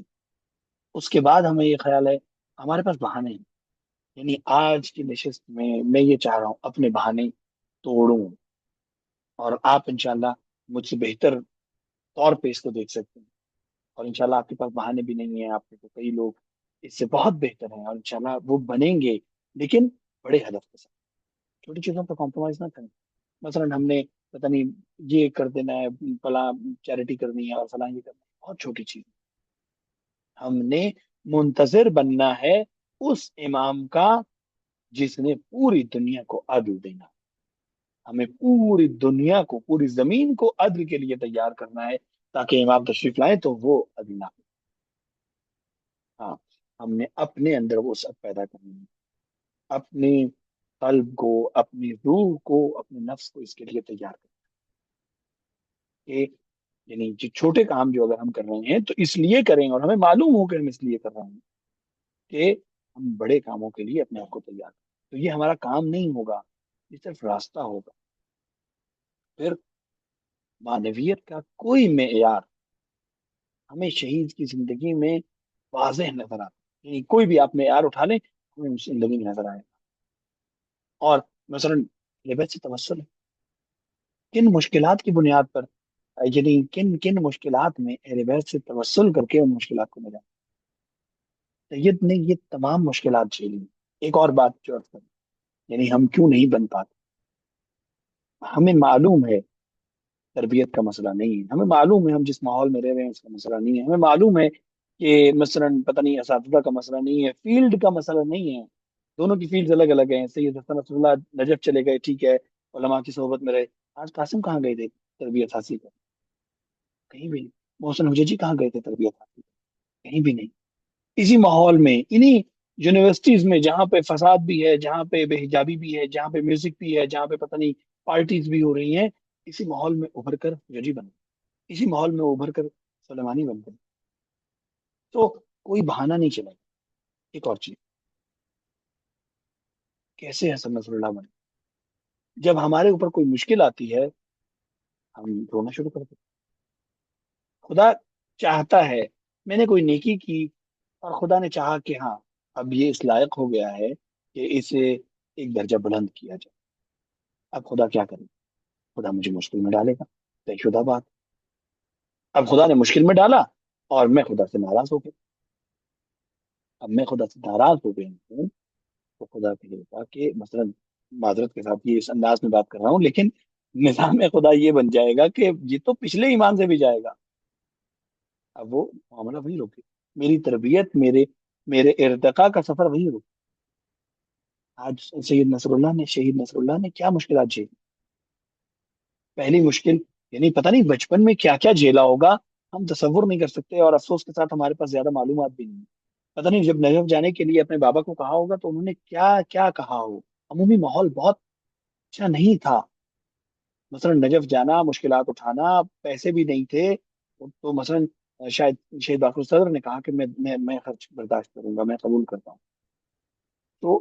اس کے بعد ہمیں یہ خیال ہے ہمارے پاس بہانے ہیں. یعنی آج کی نشست میں یہ چاہ رہا ہوں اپنے بہانے توڑوں، اور آپ انشاءاللہ مجھ سے بہتر طور پہ اس کو دیکھ سکتے ہیں. اور انشاءاللہ آپ کے پاس بہانے بھی نہیں ہیں، آپ کے تو کئی لوگ اس سے بہت بہتر ہیں، اور انشاءاللہ وہ بنیں گے، لیکن بڑے ہدف کے ساتھ. چھوٹی چیزوں پر کمپرومائز نہ کریں. مثلا ہم نے پتہ نہیں یہ کر دینا ہے، فلاں چیریٹی کرنی ہے اور فلاں یہ کرنا ہے، بہت چھوٹی چیز. ہم نے منتظر بننا ہے اس امام کا جس نے پوری دنیا کو عدل دینا. ہمیں پوری دنیا کو، پوری زمین کو عدل کے لیے تیار کرنا ہے تاکہ امام تشریف لائیں تو وہ عدل نہ. ہاں، ہم نے اپنے اندر وہ سب پیدا کرنی ہے، اپنے قلب کو، اپنی روح کو، اپنے نفس کو اس کے لیے تیار کرنا ہے کہ یعنی جو چھوٹے کام جو اگر ہم کر رہے ہیں تو اس لیے کریں، اور ہمیں معلوم ہو کہ ہم اس لیے کر رہے ہیں کہ ہم بڑے کاموں کے لیے اپنے آپ کو تیار کریں. تو یہ ہمارا کام نہیں ہوگا، یہ صرف راستہ ہوگا. پھر معنویت کا کوئی معیار ہمیں شہید کی زندگی میں واضح نظر آتا ہے. یعنی کوئی بھی آپ معیار اٹھا لیں، ہمیں اس زندگی میں نظر آئے. اور مثلا غیبت سے توسل ہے. کن مشکلات کی بنیاد پر، یعنی کن کن مشکلات میں اہل بیت سے توسل کر کے ان مشکلات کو نجات. سید نے یہ تمام مشکلات جھیلی. ایک اور بات جو عرض کریں، یعنی ہم کیوں نہیں بن پاتے. ہمیں معلوم ہے تربیت کا مسئلہ نہیں ہے، ہمیں معلوم ہے ہم جس ماحول میں رہ رہے ہیں اس کا مسئلہ نہیں ہے، ہمیں معلوم ہے کہ مثلا پتہ نہیں اساتذہ کا مسئلہ نہیں ہے، فیلڈ کا مسئلہ نہیں ہے، دونوں کی فیلڈز الگ الگ ہیں. سید حسن نصر اللہ نجف چلے گئے، ٹھیک ہے، علماء کی صحبت میں رہے. آج قاسم کہاں گئے تھے تربیت حاصل کر؟ کہیں بھی نہیں. محسن حجیجی کہاں گئے تھے تربیت حاصل کر؟ کہیں بھی نہیں. اسی ماحول میں، انہی یونیورسٹیز میں جہاں پہ فساد بھی ہے، جہاں پہ بے حجابی بھی ہے، جہاں پہ میوزک بھی ہے، جہاں پہ پتہ نہیں پارٹیز بھی ہو رہی ہیں، اسی ماحول میں ابھر کر ججی بن گئے، اسی ماحول میں ابھر کر سلیمانی بن گئے. تو کوئی بہانہ نہیں چلا. ایک اور چیز، کیسے حسن نصر اللہ بنے؟ جب ہمارے اوپر کوئی مشکل آتی ہے ہم رونا شروع کر دیتے. خدا چاہتا ہے، میں نے کوئی نیکی کی اور خدا نے چاہا کہ ہاں اب یہ اس لائق ہو گیا ہے کہ اسے ایک درجہ بلند کیا جائے. اب خدا کیا کرے؟ خدا مجھے مشکل میں ڈالے گا، طے شدہ بات. اب خدا نے مشکل میں ڈالا اور میں خدا سے ناراض ہو گیا. اب میں خدا سے ناراض ہو گئی ہوں تو خدا کہے گا کہ مثلا، معذرت کے ساتھ یہ اس انداز میں بات کر رہا ہوں، لیکن نظام خدا یہ بن جائے گا کہ یہ تو پچھلے ایمان سے بھی جائے گا. اب وہ معاملہ وہی روکے. میری تربیت، میرے ارتقاء کا سفر وہی روکے. آج شہید نصر اللہ نے کیا مشکلات جھیلی. پہلی مشکل، یعنی پتہ نہیں بچپن میں کیا کیا جھیلا ہوگا، ہم تصور نہیں کر سکتے. اور افسوس کے ساتھ ہمارے پاس زیادہ معلومات بھی نہیں ہے. پتہ نہیں جب نجف جانے کے لیے اپنے بابا کو کہا ہوگا تو انہوں نے کیا کیا کہا ہو. عمومی ماحول بہت اچھا نہیں تھا. مثلا نجف جانا، مشکلات اٹھانا، پیسے بھی نہیں تھے. تو مثلا شاید شہید باقر صدر نے کہا کہ میں خرچ برداشت کروں گا، میں قبول کرتا ہوں. تو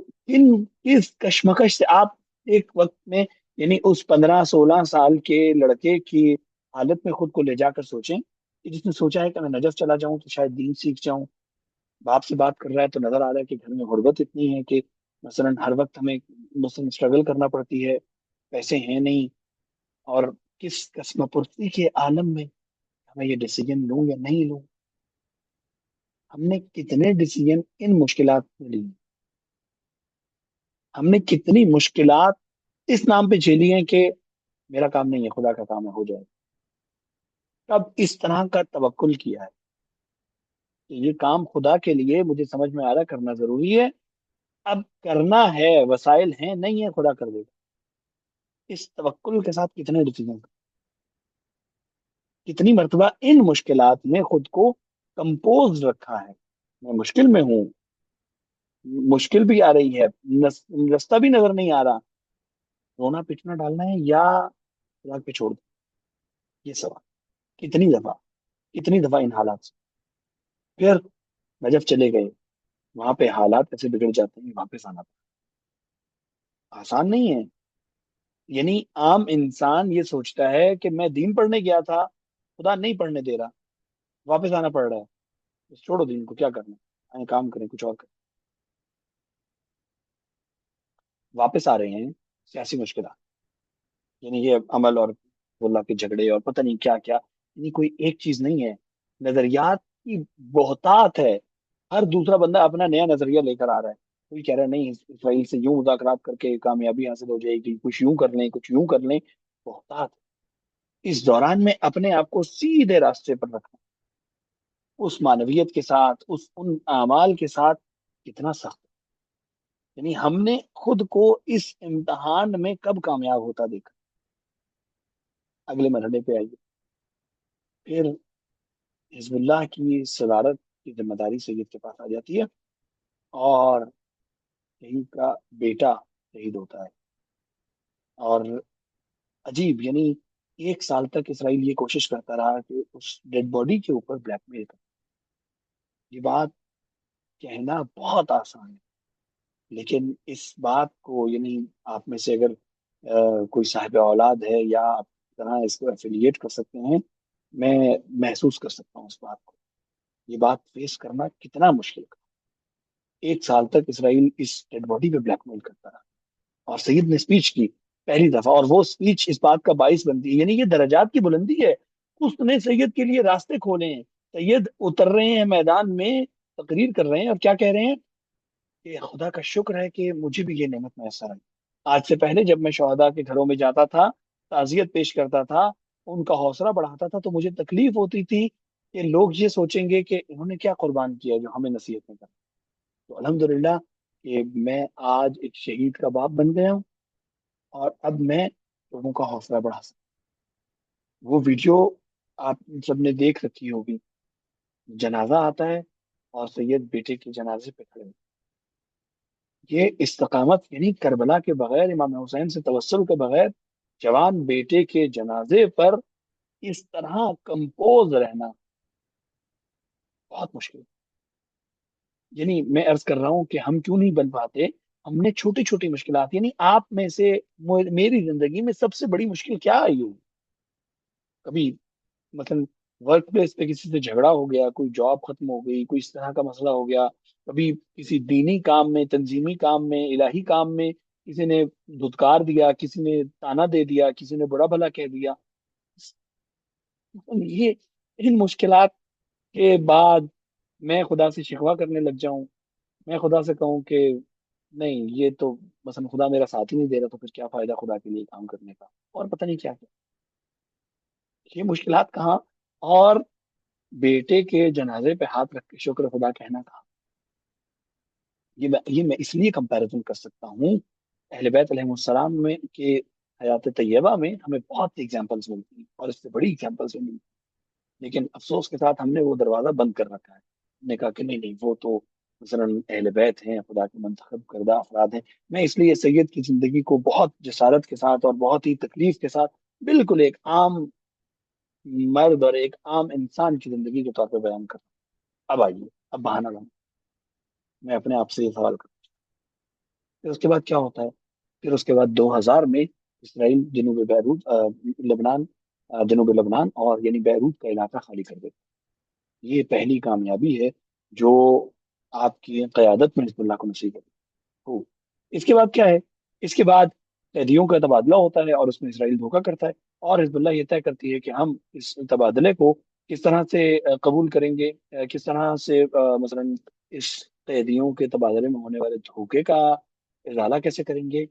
کس کشمکش سے آپ ایک وقت میں، یعنی اس 15 16 سال کے لڑکے کی حالت میں خود کو لے جا کر سوچیں کہ جس نے سوچا ہے کہ میں نجف چلا جاؤں تو شاید دین سیکھ جاؤں. باپ سے بات کر رہا ہے تو نظر آ رہا ہے کہ گھر میں غربت اتنی ہے کہ مثلا ہر وقت ہمیں مثلا اسٹرگل کرنا پڑتی ہے، پیسے ہیں نہیں. اور کس قسم پرسی کے عالم میں ہمیں یہ ڈیسیجن لوں یا نہیں لوں. ہم نے کتنے ڈیسیجن ان مشکلات میں لی، ہم نے کتنی مشکلات اس نام پہ جھیلی ہیں کہ میرا کام نہیں ہے، خدا کا کام ہے، ہو جائے. اب اس طرح کا توکل کیا ہے کہ یہ کام خدا کے لیے مجھے سمجھ میں آ رہا کرنا ضروری ہے. اب کرنا ہے، وسائل ہیں نہیں ہے، خدا کر دے گا. اس توکل کے ساتھ کتنے ڈیسیجن، کتنی مرتبہ ان مشکلات میں خود کو کمپوز رکھا ہے. میں مشکل میں ہوں، مشکل بھی آ رہی ہے، رستہ بھی نظر نہیں آ رہا، رونا پٹنا ڈالنا ہے یا خدا پہ چھوڑ دیں. یہ سوال کتنی دفعہ ان حالات سے. پھر نجف چلے گئے، وہاں پہ حالات ایسے بگڑ جاتے ہیں، واپس آنا آسان نہیں ہے. یعنی عام انسان یہ سوچتا ہے کہ میں دین پڑھنے گیا تھا، خدا نہیں پڑھنے دے رہا، واپس آنا پڑ رہا ہے. بس چھوڑو دین کو، کیا کرنا ہے، آئیں کام کریں، کچھ اور کریں. واپس آ رہے ہیں سیاسی مشکلات، یعنی یہ عمل اور اللہ کے جھگڑے اور پتہ نہیں کیا کیا. یعنی کوئی ایک چیز نہیں ہے، نظریات کی بہتات ہے. ہر دوسرا بندہ اپنا نیا نظریہ لے کر آ رہا ہے. کوئی کہہ رہا ہے نہیں اسرائیل سے یوں مذاکرات کر کے کامیابی حاصل ہو جائے گی، کچھ یوں کر لیں، کچھ یوں کر لیں. بہتات. اس دوران میں اپنے آپ کو سیدھے راستے پر رکھنا، اس معنویت کے ساتھ، ان اعمال کے ساتھ، کتنا سخت. یعنی ہم نے خود کو اس امتحان میں کب کامیاب ہوتا دیکھا. اگلے مرحلے پہ آئیے. پھر حزب اللہ کی صدارت کی ذمہ داری سید کے پاس آ جاتی ہے اور شہید کا بیٹا شہید ہوتا ہے. اور عجیب، یعنی 1 سال تک اسرائیل یہ کوشش کرتا رہا کہ اس ڈیڈ باڈی کے اوپر بلیک میل کرے. یہ بات کہنا بہت آسان ہے، لیکن اس بات کو، یعنی آپ میں سے اگر کوئی صاحب اولاد ہے یا آپ اس طرح اس کو ایفیلیٹ کر سکتے ہیں، میں محسوس کر سکتا ہوں اس بات کو. یہ بات فیس کرنا کتنا مشکل کا. 1 سال تک اسرائیل اس ڈیڈ باڈی پہ بلیک میل کرتا رہا اور سید نے اسپیچ کی پہلی دفعہ، اور وہ اسپیچ اس بات کا باعث بنتی ہے. یعنی یہ درجات کی بلندی ہے. اس نے سید کے لیے راستے کھولے ہیں. سید اتر رہے ہیں میدان میں، تقریر کر رہے ہیں اور کیا کہہ رہے ہیں کہ خدا کا شکر ہے کہ مجھے بھی یہ نعمت میسر آئی. آج سے پہلے جب میں شہداء کے گھروں میں جاتا تھا، تعزیت پیش کرتا تھا، ان کا حوصلہ بڑھاتا تھا، تو مجھے تکلیف ہوتی تھی کہ لوگ یہ سوچیں گے کہ انہوں نے کیا قربان کیا جو ہمیں نصیحت میں کرا. تو الحمدللہ کہ میں آج ایک شہید کا باپ بن گیا ہوں، اور اب میں لوگوں کا حوصلہ بڑھا سکتا ہوں۔ وہ ویڈیو آپ سب نے دیکھ رکھی ہوگی، جنازہ آتا ہے اور سید بیٹے کے جنازے پہ کھڑے ہوتے ہیں۔ یہ استقامت، یعنی کربلا کے بغیر، امام حسین سے توسل کے بغیر جوان بیٹے کے جنازے پر اس طرح کمپوز رہنا بہت مشکل ہے۔ یعنی میں عرض کر رہا ہوں کہ ہم کیوں نہیں بن پاتے؟ ہم نے چھوٹی چھوٹی مشکلات، یعنی آپ میں سے میری زندگی میں سب سے بڑی مشکل کیا آئی ہو؟ کبھی مثلا ورک پلیس پہ کسی سے جھگڑا ہو گیا، کوئی جاب ختم ہو گئی، کوئی اس طرح کا مسئلہ ہو گیا، کبھی کسی دینی کام میں، تنظیمی کام میں، الہی کام میں کسی نے دھتکار دیا، کسی نے تانا دے دیا، کسی نے برا بھلا کہہ دیا، یہ ان مشکلات کے بعد میں خدا سے شکوہ کرنے لگ جاؤں، میں خدا سے کہوں کہ نہیں یہ تو مثلا خدا میرا ساتھ ہی نہیں دے رہا، تو پھر کیا فائدہ خدا کے لیے کام کرنے کا، اور پتہ نہیں کیا کیا یہ مشکلات کہاں، اور بیٹے کے جنازے پہ ہاتھ رکھ کے شکر خدا کہنا کہاں؟ یہ میں اس لیے کمپیریزن کر سکتا ہوں، اہل بیت علیہ السلام میں کے حیات طیبہ میں ہمیں بہت ایگزامپلس ملتی ہیں، اور اس سے بڑی ایگزامپلس بھی ملتی ہیں، لیکن افسوس کے ساتھ ہم نے وہ دروازہ بند کر رکھا ہے، ہم نے کہا کہ نہیں نہیں وہ تو مثلا اہل بیت ہیں، خدا کے منتخب کردہ افراد ہیں۔ میں اس لیے سید کی زندگی کو بہت جسارت کے ساتھ اور بہت ہی تکلیف کے ساتھ بالکل ایک عام مرد اور ایک عام انسان کی زندگی کے طور پہ بیان کرتا ہوں۔ اب آئیے، اب بہانہ بنا، میں اپنے آپ سے یہ سوال کرتا ہوں، پھر اس کے بعد کیا ہوتا ہے؟ پھر اس کے بعد 2000 میں اسرائیل جنوب بیروت لبنان جنوب لبنان اور یعنی بیروت کا علاقہ خالی کر دیتا ہے۔ یہ پہلی کامیابی ہے جو آپ کی قیادت میں حزب اللہ کو نصیب ہو۔ اس کے بعد کیا ہے؟ اس کے بعد قیدیوں کا تبادلہ ہوتا ہے، اور اس میں اسرائیل دھوکہ کرتا ہے، اور حزب اللہ یہ طے کرتی ہے کہ ہم اس تبادلے کو کس طرح سے قبول کریں گے، کس طرح سے مثلا اس قیدیوں کے تبادلے میں ہونے والے دھوکے کا ازالہ کیسے کریں گے؟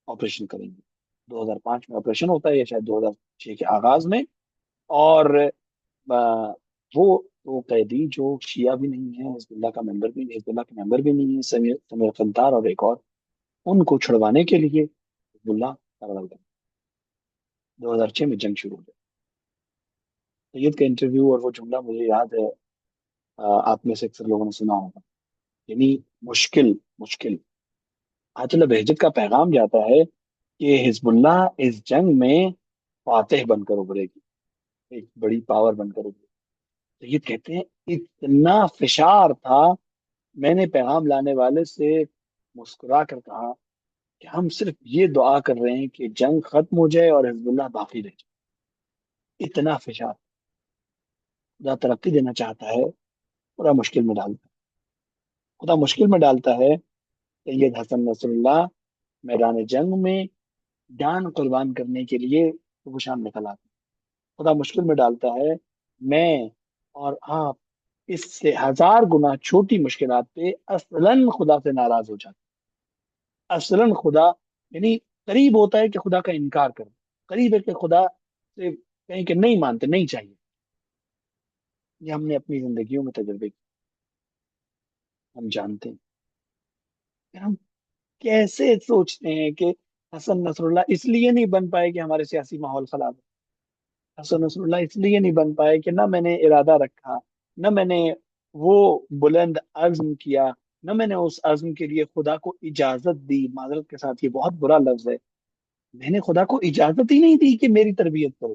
آپریشن کریں گے۔ 2005 میں آپریشن ہوتا ہے، یا شاید 2006 کے آغاز میں، اور وہ قیدی جو شیعہ بھی نہیں ہے، حزب اللہ کا ممبر بھی، حزب اللہ کے ممبر بھی نہیں ہے، سمیر سمیر فنتار اور ایک اور، ان کو چھڑوانے کے لیے حزب اللہ کارروائی کرتا ہے۔ 2006 میں جنگ شروع ہو جائے۔ سید کا انٹرویو اور وہ جملہ مجھے یاد ہے، آپ میں سے اکثر لوگوں نے سنا ہوگا، یعنی مشکل مشکل عاطل بہجت کا پیغام جاتا ہے کہ حزب اللہ اس جنگ میں فاتح بن کر ابھرے گی، ایک بڑی پاور بن کر ابھرے گی۔ سید کہتے ہیں اتنا فشار تھا، میں نے پیغام لانے والے سے مسکرا کر کہا کہ ہم صرف یہ دعا کر رہے ہیں کہ جنگ ختم ہو جائے اور حزب اللہ باقی رہ جائے۔ اتنا فشار، خدا ترقی دینا چاہتا ہے، پورا مشکل میں ڈالتا ہے، خدا مشکل میں ڈالتا ہے۔ سید حسن نصر اللہ میدان جنگ میں جان قربان کرنے کے لیے وہ شام نکل آتے ہیں، خدا مشکل میں ڈالتا ہے۔ میں اور آپ اس سے ہزار گنا چھوٹی مشکلات پہ اصلاً خدا سے ناراض ہو جاتے ہیں، اصلاً خدا، یعنی قریب ہوتا ہے کہ خدا کا انکار کر، قریب ہے کہ خدا سے کہیں کہ نہیں مانتے، نہیں چاہیے۔ یہ ہم نے اپنی زندگیوں میں تجربے کیا، ہم جانتے ہیں کہ ہم کیسے سوچتے ہیں کہ حسن نصر اللہ اس لیے نہیں بن پائے کہ ہمارے سیاسی ماحول خراب ہے، حسن نصر اللہ اس لیے نہیں بن پائے کہ نہ میں نے ارادہ رکھا، نہ میں نے وہ بلند عزم کیا، نہ میں نے اس عزم کے لیے خدا کو اجازت دی۔ معذرت کے ساتھ یہ بہت برا لفظ ہے، میں نے خدا کو اجازت ہی نہیں دی کہ میری تربیت کرو،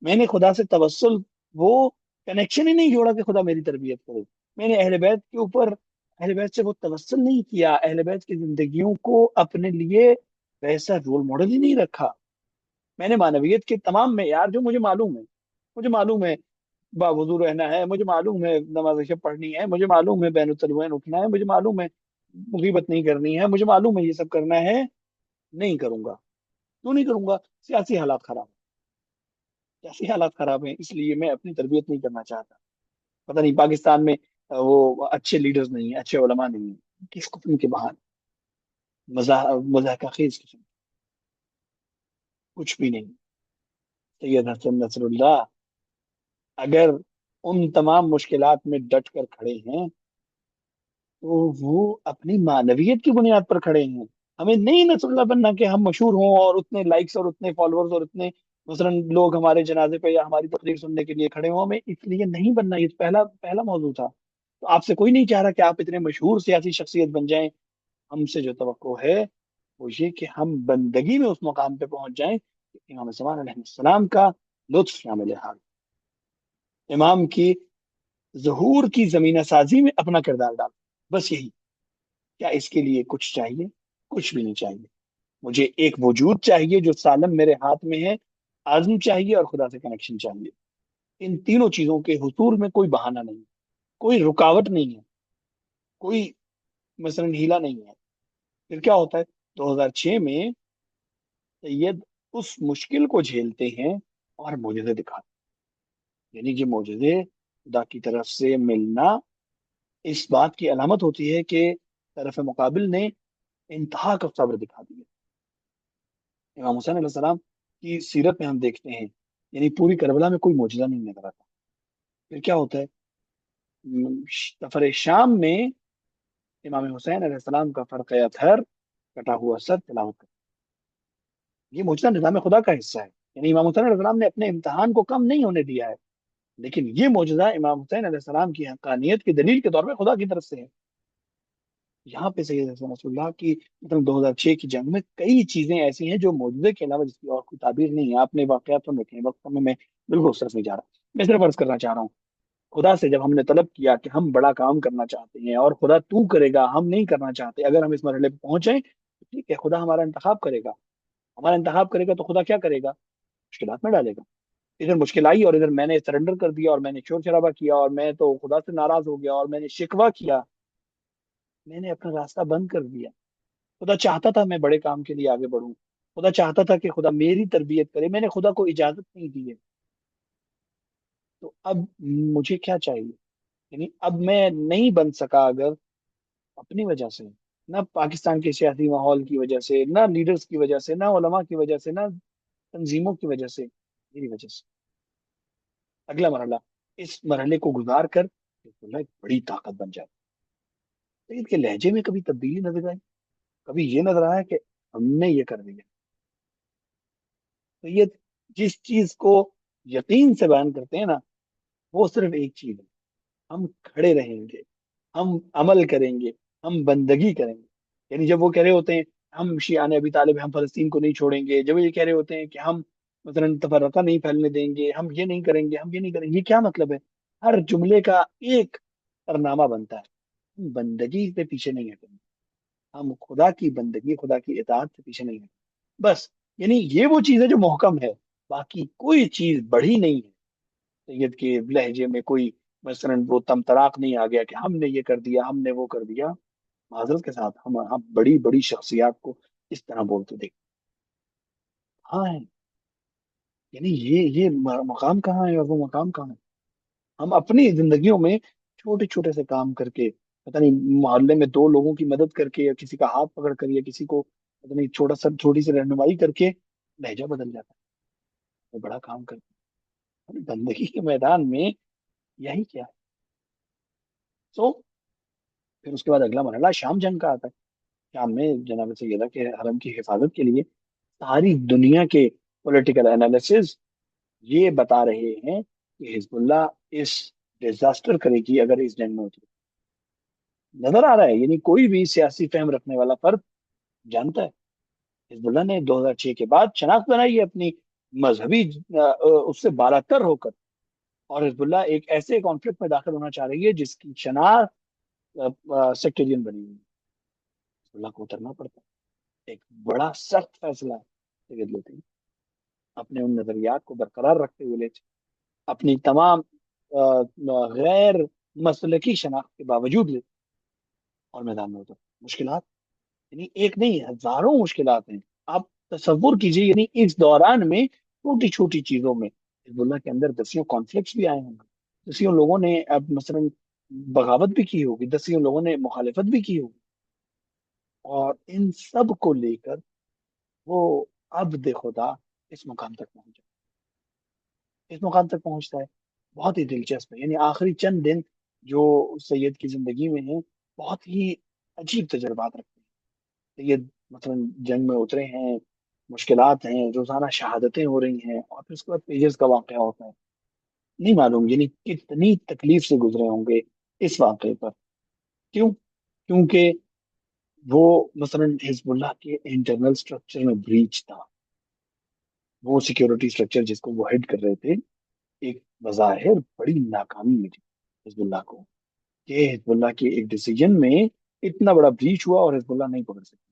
میں نے خدا سے توسل، وہ کنیکشن ہی نہیں جوڑا کہ خدا میری تربیت کرو، میں نے اہل بیت کے اوپر، اہل بیت سے وہ توسل نہیں کیا، اہل بیت کی زندگیوں کو اپنے لیے ویسا رول ماڈل ہی نہیں رکھا۔ میں نے معنویت کے تمام معیار جو مجھے معلوم ہے، مجھے معلوم ہے باوضو رہنا ہے، مجھے معلوم ہے نماز عشاء پڑھنی ہے، مجھے معلوم ہے بین التربیین اٹھنا ہے، مجھے معلوم ہے غیبت نہیں کرنی ہے، مجھے معلوم ہے یہ سب کرنا ہے، نہیں کروں گا۔ کیوں نہیں کروں گا؟ سیاسی حالات خراب ہیں، سیاسی حالات خراب ہیں، اس لیے میں اپنی تربیت نہیں کرنا چاہتا۔ پتہ نہیں پاکستان میں وہ اچھے لیڈرز نہیں ہیں، اچھے علماء نہیں ہیں، کس قسم کے بہان، مضحکہ خیز قسم، کچھ بھی نہیں۔ سید حسن نصر اللہ اگر ان تمام مشکلات میں ڈٹ کر کھڑے ہیں تو وہ اپنی معنویت کی بنیاد پر کھڑے ہیں. ہمیں نہیں نصر اللہ بننا کہ ہم مشہور ہوں اور اتنے لائکس اور اتنے فالوورز اور اتنے مثلا لوگ ہمارے جنازے پہ یا ہماری تقریر سننے کے لیے کھڑے ہوں. ہمیں اس لیے نہیں بننا. یہ پہلا پہلا موضوع تھا. تو آپ سے کوئی نہیں چاہ رہا کہ آپ اتنے مشہور سیاسی شخصیت بن جائیں. ہم سے جو توقع ہے وہ یہ کہ ہم بندگی میں اس مقام پہ پہنچ جائیں کہ امام زمان علیہ السلام کا لطف شامل حال، امام کی ظہور کی زمینہ سازی میں اپنا کردار ڈال. بس یہی. کیا اس کے لیے کچھ چاہیے؟ کچھ بھی نہیں چاہیے. مجھے ایک وجود چاہیے جو سالم میرے ہاتھ میں ہے، عزم چاہیے اور خدا سے کنیکشن چاہیے. ان تینوں چیزوں کے حصول میں کوئی بہانہ نہیں، کوئی رکاوٹ نہیں ہے، کوئی مثلا ہیلا نہیں ہے. پھر کیا ہوتا ہے؟ 2006 میں سید اس مشکل کو جھیلتے ہیں اور معجزے دکھاتے ہیں. یعنی یہ معجزے خدا کی طرف سے ملنا اس بات کی علامت ہوتی ہے کہ طرف مقابل نے انتہا کا صبر دکھا دیا. امام حسین علیہ السلام کی سیرت میں ہم دیکھتے ہیں یعنی پوری کربلا میں کوئی معجزہ نہیں نظر آتا. پھر کیا ہوتا ہے؟ سفر شام میں امام حسین علیہ السلام کا فرق اطہر کٹا ہوا سر تلاوت کرتا ہے. یہ معجزہ نظام خدا کا حصہ ہے. یعنی امام حسین علیہ السلام نے اپنے امتحان کو کم نہیں ہونے دیا ہے، لیکن یہ معجزہ امام حسین علیہ السلام کی حقانیت کی دلیل کے طور پہ خدا کی طرف سے ہے. یہاں پہ سید حسن نصر اللہ کی مطلب 2006 کی جنگ میں کئی چیزیں ایسی ہیں جو معجزے کے علاوہ جس کی اور کوئی تعبیر نہیں ہے. آپ نے واقعات تو دیکھے ہیں، وقت میں بالکل اس طرف نہیں جا رہا. میں صرف عرض کرنا چاہ رہا ہوں خدا سے جب ہم نے طلب کیا کہ ہم بڑا کام کرنا چاہتے ہیں اور خدا تو کرے گا، ہم نہیں کرنا چاہتے، اگر ہم اس مرحلے پہ پہنچے تو ٹھیک ہے، خدا ہمارا انتخاب کرے گا. ہمارا انتخاب کرے گا تو خدا کیا کرے گا؟ مشکلات میں ڈالے گا. ادھر مشکل آئی اور ادھر میں نے سرنڈر کر دیا اور میں نے شور شرابہ کیا اور میں تو خدا سے ناراض ہو گیا اور میں نے شکوہ کیا. میں نے اپنا راستہ بند کر دیا. خدا چاہتا تھا میں بڑے کام کے لیے آگے بڑھوں. خدا چاہتا تھا کہ خدا میری تربیت کرے. میں نے خدا کو اجازت نہیں دی ہے. تو اب مجھے کیا چاہیے؟ یعنی اب میں نہیں بن سکا اگر اپنی وجہ سے، نہ پاکستان کے سیاسی ماحول کی وجہ سے، نہ لیڈرز کی وجہ سے، نہ علماء کی وجہ سے، نہ تنظیموں کی وجہ سے، میری وجہ سے. اگلا مرحلہ، اس مرحلے کو گزار کر اللہ ایک بڑی طاقت بن جائے. سید کے لہجے میں کبھی تبدیلی نظر آئی؟ کبھی یہ نظر آیا کہ ہم نے یہ کر دیا؟ سید جس چیز کو یقین سے بیان کرتے ہیں نا، وہ صرف ایک چیز ہے: ہم کھڑے رہیں گے، ہم عمل کریں گے، ہم بندگی کریں گے. یعنی جب وہ کہہ رہے ہوتے ہیں ہم شیعان ابی طالب، ہم فلسطین کو نہیں چھوڑیں گے، جب وہ یہ کہہ رہے ہوتے ہیں کہ ہم مثلا تفرقہ نہیں پھیلنے دیں گے، ہم یہ نہیں کریں گے، ہم یہ نہیں کریں گے، یہ کیا مطلب ہے؟ ہر جملے کا ایک کارنامہ بنتا ہے. ہم بندگی سے پیچھے نہیں ہٹیں گے، ہم خدا کی بندگی، خدا کی اطاعت سے پیچھے نہیں ہٹیں گے. بس یعنی یہ وہ چیز ہے جو محکم ہے، باقی کوئی چیز بڑھی نہیں ہے. سید کے لہجے میں کوئی مثلا وہ تم تراق نہیں آ گیا کہ ہم نے یہ کر دیا، ہم نے وہ کر دیا. معذرت کے ساتھ ہم بڑی بڑی شخصیات کو اس طرح بولتے دیکھ. ہاں ہے. یعنی یہ مقام کہاں ہے اور وہ مقام کہاں ہے؟ ہم اپنی زندگیوں میں چھوٹے چھوٹے سے کام کر کے، پتہ نہیں محلے میں دو لوگوں کی مدد کر کے یا کسی کا ہاتھ پکڑ کر یا کسی کو پتہ نہیں چھوٹا سا چھوٹی سی رہنمائی کر کے لہجہ بدل جاتا ہے. وہ بڑا کام کرتے ہیں بندگی کے میدان میں. یہی کیا ہے. سو پھر اس کے بعد اگلا مرحلہ شام جنگ کا آتا ہے. شام میں جناب سیدہ کے حرم کی حفاظت کے لیے ساری دنیا کے پولیٹیکل انالیسز یہ بتا رہے ہیں کہ حزب اللہ اس ڈیزاسٹر کرے گی اگر اس جنگ میں اترے. نظر آ رہا ہے. یعنی کوئی بھی سیاسی فہم رکھنے والا فرد جانتا ہے حزب اللہ نے 2006 کے بعد شناخت بنائی ہے اپنی مذہبی اس سے بالاتر ہو کر. اور حزب اللہ ایک ایسے کانفلکٹ میں داخل ہونا چاہ رہی ہے جس کی شناخت سیکٹرین بنی ہوئی ہے. حزب اللہ کو اترنا پڑتا ہے. ایک بڑا سخت فیصلہ ہے سید لیتے ہیں، اپنے ان نظریات کو برقرار رکھتے ہوئے لیتے، اپنی تمام غیر مسلکی شناخت کے باوجود لیتے اور میدان میں اتر. مشکلات یعنی ایک نہیں، ہزاروں مشکلات ہیں. آپ تصور کیجئے یعنی اس دوران میں چھوٹی چھوٹی چیزوں میں حزب اللہ کے اندر دسیوں کانفلکٹس بھی آئے ہوں گے. دسیوں لوگوں نے اب مثلا بغاوت بھی کی ہوگی، دسیوں لوگوں نے مخالفت بھی کی ہوگی. اور ان سب کو لے کر وہ عبد خدا اس مقام تک پہنچا، اس مقام تک پہنچتا ہے. بہت ہی دلچسپ ہے. یعنی آخری چند دن جو سید کی زندگی میں ہیں بہت ہی عجیب تجربات رکھتے ہیں. یہ مثلا جنگ میں اترے ہیں، مشکلات ہیں، روزانہ شہادتیں ہو رہی ہیں، اور پھر اس کے بعد پیجز کا واقعہ ہوتا ہے. نہیں معلوم یعنی کتنی تکلیف سے گزرے ہوں گے اس واقعے پر. کیوں؟ کیونکہ وہ مثلا حزب اللہ کے انٹرنل اسٹرکچر میں بریچ تھا. وہ سیکورٹی اسٹرکچر جس کو وہ ہیڈ کر رہے تھے، ایک بظاہر بڑی ناکامی ملی حزب اللہ کو، کہ حزب اللہ کے ایک ڈیسیجن میں اتنا بڑا بریچ ہوا اور حزب اللہ نہیں پکڑ سکے،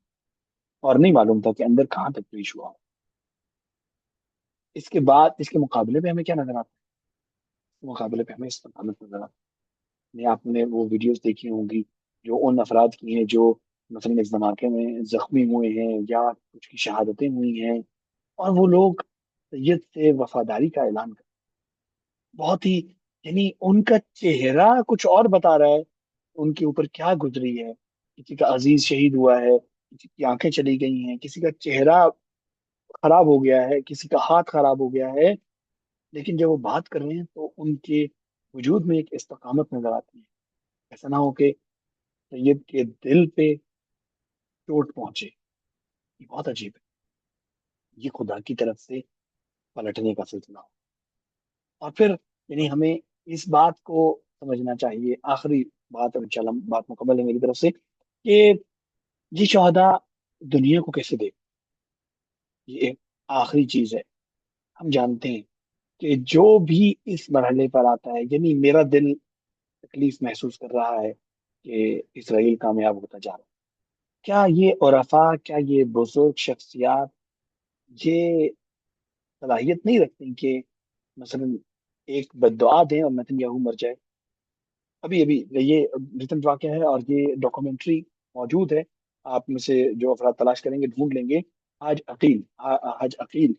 اور نہیں معلوم تھا کہ اندر کہاں تک بریچ ہوا. اس کے بعد اس کے مقابلے میں ہمیں کیا نظر آتا ہے؟ مقابلے پہ ہمیں استقامت نظر آتا ہے. آپ نے وہ ویڈیوز دیکھی ہوں گی جو ان افراد کی ہیں جو مثلا اس دھماکے میں زخمی ہوئے ہیں یا کچھ کی شہادتیں ہوئی ہیں، اور وہ لوگ سید سے وفاداری کا اعلان کرتے ہیں. بہت ہی یعنی ان کا چہرہ کچھ اور بتا رہا ہے ان کے اوپر کیا گزری ہے. کسی کا عزیز شہید ہوا ہے، کسی کی آنکھیں چلی گئی ہیں، کسی کا چہرہ خراب ہو گیا ہے، کسی کا ہاتھ خراب ہو گیا ہے، لیکن جب وہ بات کر رہے ہیں تو ان کے وجود میں ایک استقامت نظر آتی ہے. ایسا نہ ہو کہ سید کے دل پہ چوٹ پہنچے. یہ بہت عجیب ہے. یہ خدا کی طرف سے پلٹنے کا سلسلہ ہو. اور پھر یعنی ہمیں اس بات کو سمجھنا چاہیے، آخری بات، اور انشاءاللہ بات مکمل ہے میری طرف سے، کہ یہ شہداء دنیا کو کیسے دیکھ. یہ ایک آخری چیز ہے. ہم جانتے ہیں کہ جو بھی اس مرحلے پر آتا ہے، یعنی میرا دل تکلیف محسوس کر رہا ہے کہ اسرائیل کامیاب ہوتا جا رہا ہے. کیا یہ عرفا، کیا یہ بزرگ شخصیات یہ صلاحیت نہیں رکھتی کہ مثلا ایک بد دعا دیں اور نتن یاہو مر جائے؟ ابھی ابھی یہ ریسنٹ واقعہ ہے، اور یہ ڈاکومنٹری موجود ہے. آپ میں سے جو افراد تلاش کریں گے ڈھونڈ لیں گے. حاج عقیل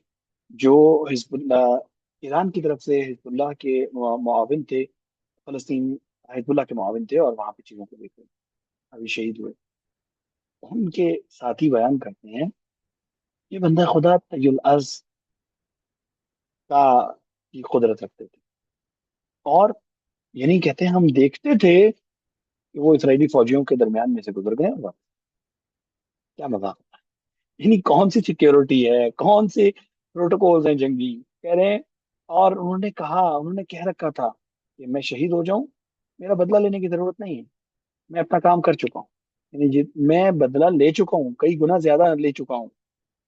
جو حزب اللہ، ایران کی طرف سے حزب اللہ کے معاون تھے، فلسطین حزب اللہ کے معاون تھے، اور وہاں پہ چیزوں کو دیکھتے ابھی شہید ہوئے. ان کے ساتھی بیان کرتے ہیں یہ بندہ خدا طی الارض کا کی قدرت رکھتے تھے. اور یعنی کہتے ہیں ہم دیکھتے تھے کہ وہ اسرائیلی فوجیوں کے درمیان میں سے گزر گئے. اور کیا مذاق! یعنی کون سی سیکیورٹی ہے، کون سے پروٹوکولز ہیں جنگی، کہہ رہے ہیں. اور انہوں نے کہہ رکھا تھا کہ میں شہید ہو جاؤں، میرا بدلہ لینے کی ضرورت نہیں ہے، میں اپنا کام کر چکا ہوں. یعنی میں بدلہ لے چکا ہوں، کئی گنا زیادہ لے چکا ہوں،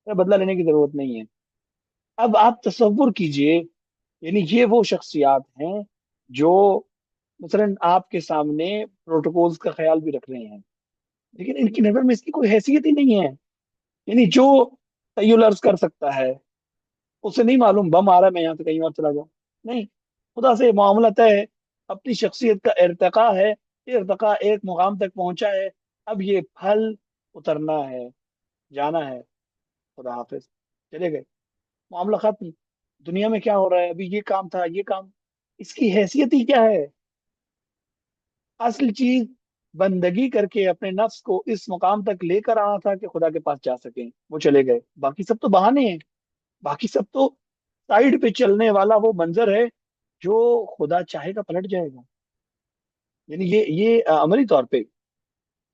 میرا بدلہ لینے کی ضرورت نہیں ہے. اب آپ تصور کیجئے، یعنی یہ وہ شخصیات ہیں جو مثلا آپ کے سامنے پروٹوکولز کا خیال بھی رکھ رہے ہیں، لیکن ان کی نظر میں اس کی کوئی حیثیت ہی نہیں ہے. یعنی جو تیل عرض کر سکتا ہے، اسے نہیں معلوم بم آ رہا ہے میں یہاں سے کہیں اور چلا جاؤں. نہیں، خدا سے معاملہ طے ہے، اپنی شخصیت کا ارتقا ہے، ارتقا ایک مقام تک پہنچا ہے، اب یہ پھل اترنا ہے، جانا ہے. خدا حافظ، چلے گئے، معاملہ ختم. دنیا میں کیا ہو رہا ہے؟ ابھی یہ کام تھا، یہ کام، اس کی حیثیت ہی کیا ہے؟ اصل چیز بندگی کر کے اپنے نفس کو اس مقام تک لے کر آنا تھا کہ خدا کے پاس جا سکیں. وہ چلے گئے، باقی سب تو بہانے ہیں، باقی سب تو سائڈ پہ چلنے والا وہ منظر ہے جو خدا چاہے گا پلٹ جائے گا. یعنی یہ عملی طور پہ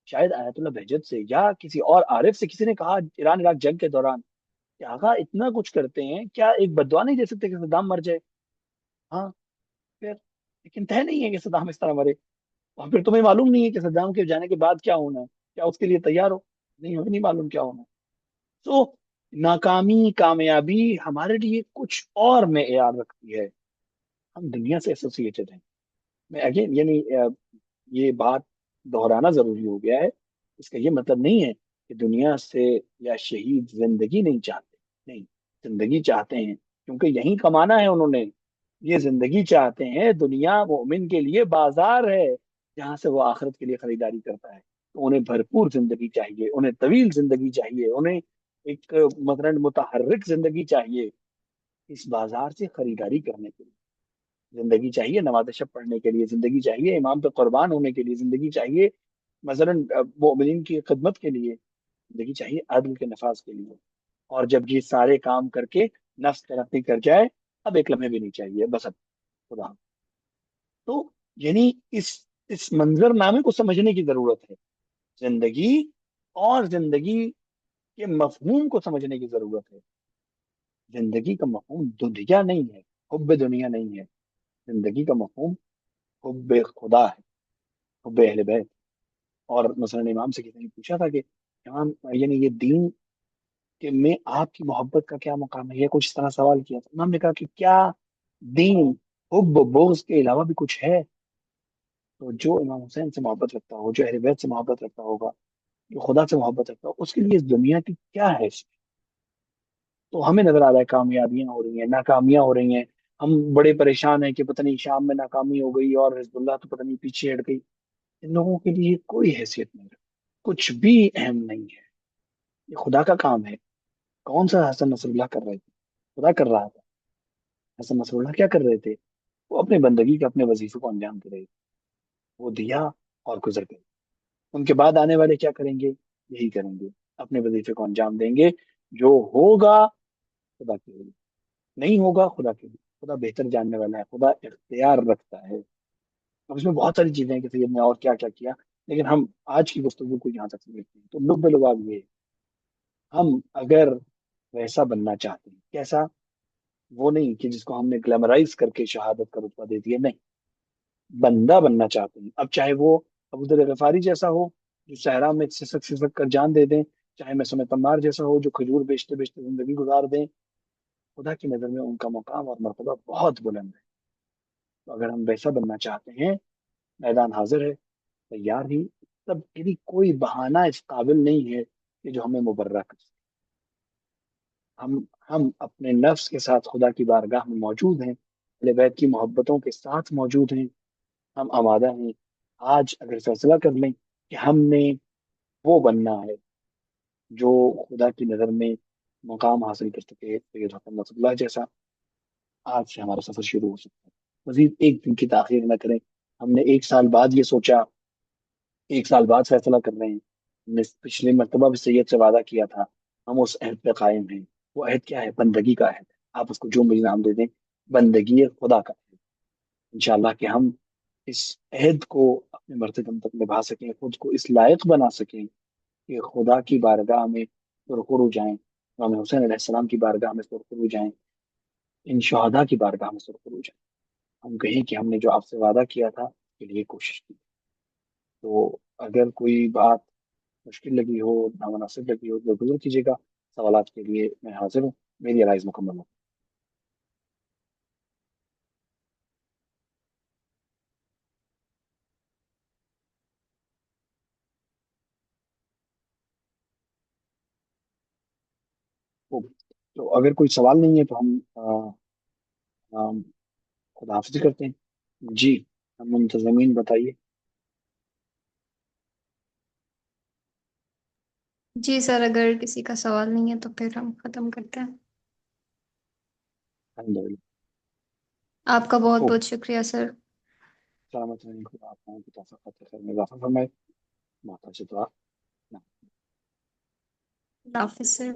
شاید آیت اللہ بہجت سے یا کسی اور عارف سے کسی نے کہا ایران عراق جنگ کے دوران کہ آقا اتنا کچھ کرتے ہیں، کیا ایک بدعا نہیں دے سکتے کہ صدام مر جائے؟ ہاں، پھر لیکن طے نہیں ہے کہ صدام اس طرح مرے. اور پھر تمہیں معلوم نہیں ہے کہ صدام کے جانے کے بعد کیا ہونا ہے، کیا اس کے لیے تیار ہو؟ نہیں، ہمیں نہیں معلوم کیا ہونا ہے. تو ناکامی کامیابی ہمارے لیے کچھ اور معیار رکھتی ہے. ہم دنیا سے ایسوسیٹڈ ہیں. میں اگین یعنی یہ بات دہرانا ضروری ہو گیا ہے. اس کا یہ مطلب نہیں ہے کہ دنیا سے یا شہید زندگی نہیں چاہتے. نہیں، زندگی چاہتے ہیں، کیونکہ یہیں کمانا ہے انہوں نے. یہ زندگی چاہتے ہیں. دنیا مومن کے لیے بازار ہے جہاں سے وہ آخرت کے لیے خریداری کرتا ہے. تو انہیں بھرپور زندگی چاہیے، انہیں طویل زندگی چاہیے، انہیں ایک مثلا متحرک زندگی چاہیے. اس بازار سے خریداری کرنے کے لیے زندگی چاہیے، نماز شب پڑھنے کے لیے زندگی چاہیے، امام پہ قربان ہونے کے لیے زندگی چاہیے، مثلا مومنین کی خدمت کے لیے زندگی چاہیے، عدل کے نفاذ کے لیے. اور جب یہ سارے کام کر کے نفس ترقی کر جائے، اب ایک لمحے بھی نہیں چاہیے، بس اب خدا. تو یعنی اس اس منظر نامے کو سمجھنے کی ضرورت ہے. زندگی اور زندگی کے مفہوم کو سمجھنے کی ضرورت ہے. زندگی کا مفہوم دنیا نہیں ہے، حب دنیا نہیں ہے. زندگی کا مفہوم حب خدا ہے، حب اہل بیت. اور مثلا امام سے کسی نے پوچھا تھا کہ امام یعنی یہ دین کہ میں آپ کی محبت کا کیا مقام ہے، یہ کچھ اس طرح سوال کیا تھا. امام نے کہا کہ کیا دین حب و بغض کے علاوہ بھی کچھ ہے؟ تو جو امام حسین سے محبت رکھتا ہو، جو اہل بیت سے محبت رکھتا ہوگا، جو خدا سے محبت رکھتا ہو، اس کے لیے اس دنیا کی کیا ہے؟ تو ہمیں نظر آ رہا ہے کامیابیاں ہو رہی ہیں، ناکامیاں ہو رہی ہیں. ہم بڑے پریشان ہیں کہ پتہ نہیں شام میں ناکامی ہو گئی اور حزب اللہ تو پتہ نہیں پیچھے ہٹ گئی. ان لوگوں کے لیے کوئی حیثیت نہیں ہے، کچھ بھی اہم نہیں ہے. یہ خدا کا کام ہے. کون سا حسن نصر اللہ کر رہے تھے؟ خدا کر رہا تھا. حسن نصر اللہ کیا کر رہے تھے؟ وہ اپنے بندگی کے اپنے وظیفے کو انجام دے رہے تھے. وہ دیا اور گزر گئے. ان کے بعد آنے والے کیا کریں گے؟ یہی کریں گے، اپنے وظیفے کو انجام دیں گے. جو ہوگا خدا کے لیے، نہیں ہوگا خدا کے لیے. خدا بہتر جاننے والا ہے، خدا اختیار رکھتا ہے. اب اس میں بہت ساری چیزیں ہیں کہ سید نے اور کیا کیا کیا، لیکن ہم آج کی گفتگو کو یہاں تک سمجھتے ہیں. تو لب لباب یہ ہے، ہم اگر ویسا بننا چاہتے ہیں. کیسا؟ وہ نہیں کہ جس کو ہم نے گلیمرائز کر کے شہادت کا رتبہ دے دیا، نہیں. بندہ بننا چاہتے ہیں. اب چاہے وہ ابو ذر غفاری جیسا ہو جو صحرا میں سسک سسک کر جان دے دیں، چاہے میں سمے تمار جیسا ہو جو کھجور بیچتے بیچتے زندگی گزار دیں. خدا کی نظر میں ان کا مقام اور مرتبہ بہت بلند ہے. تو اگر ہم ویسا بننا چاہتے ہیں، میدان حاضر ہے، تیار ہی. تب یعنی کوئی بہانہ اس قابل نہیں ہے کہ جو ہمیں مبرہ کر سکے. ہم ہم اپنے نفس کے ساتھ خدا کی بارگاہ میں موجود ہیں، اہل بیت کی محبتوں کے ساتھ موجود ہیں. ہم آمادہ ہیں. آج اگر فیصلہ کر لیں کہ ہم نے وہ بننا ہے جو خدا کی نظر میں مقام حاصل کر سکے سید حسن نصر اللہ جیسا، آج سے ہمارا سفر شروع ہو سکتا ہے. مزید ایک دن کی تاخیر نہ کریں. ہم نے ایک سال بعد یہ سوچا، ایک سال بعد فیصلہ کر رہے ہیں. ہم نے پچھلے مرتبہ بھی سید سے وعدہ کیا تھا، ہم اس عہد پہ قائم ہیں. وہ عہد کیا ہے؟ بندگی کا عہد. آپ اس کو جو بھی نام دے دیں، بندگی خدا کا عہد. انشاءاللہ کہ ہم اس عہد کو اپنے مرتے دم تک نبھا سکیں، خود کو اس لائق بنا سکیں کہ خدا کی بارگاہ میں سرخرو جائیں، امام حسین علیہ السلام کی بارگاہ میں سرخرو جائیں، ان شہداء کی بارگاہ میں سرخرو جائیں. ہم کہیں کہ ہم نے جو آپ سے وعدہ کیا تھا اس کے لیے کوشش کی. تو اگر کوئی بات مشکل لگی ہو، نامناسب لگی ہو، تو ضرور کیجیے گا. سوالات کے لیے میں حاضر ہوں. میری رائز مکمل ہو. تو اگر کوئی سوال نہیں ہے تو ہم آ، خدا حافظ کرتے ہیں. جی، ہم منتظمین بتائیے. جی سر، اگر کسی کا سوال نہیں ہے تو پھر ہم ختم کرتے ہیں. الحمد للہ. آپ کا بہت خوب. بہت شکریہ سر. سلامت رہیں. خدا آپ کی توفیق خیر میں اضافہ فرمائے. ماتا سے دعا. اللہ حافظ سر.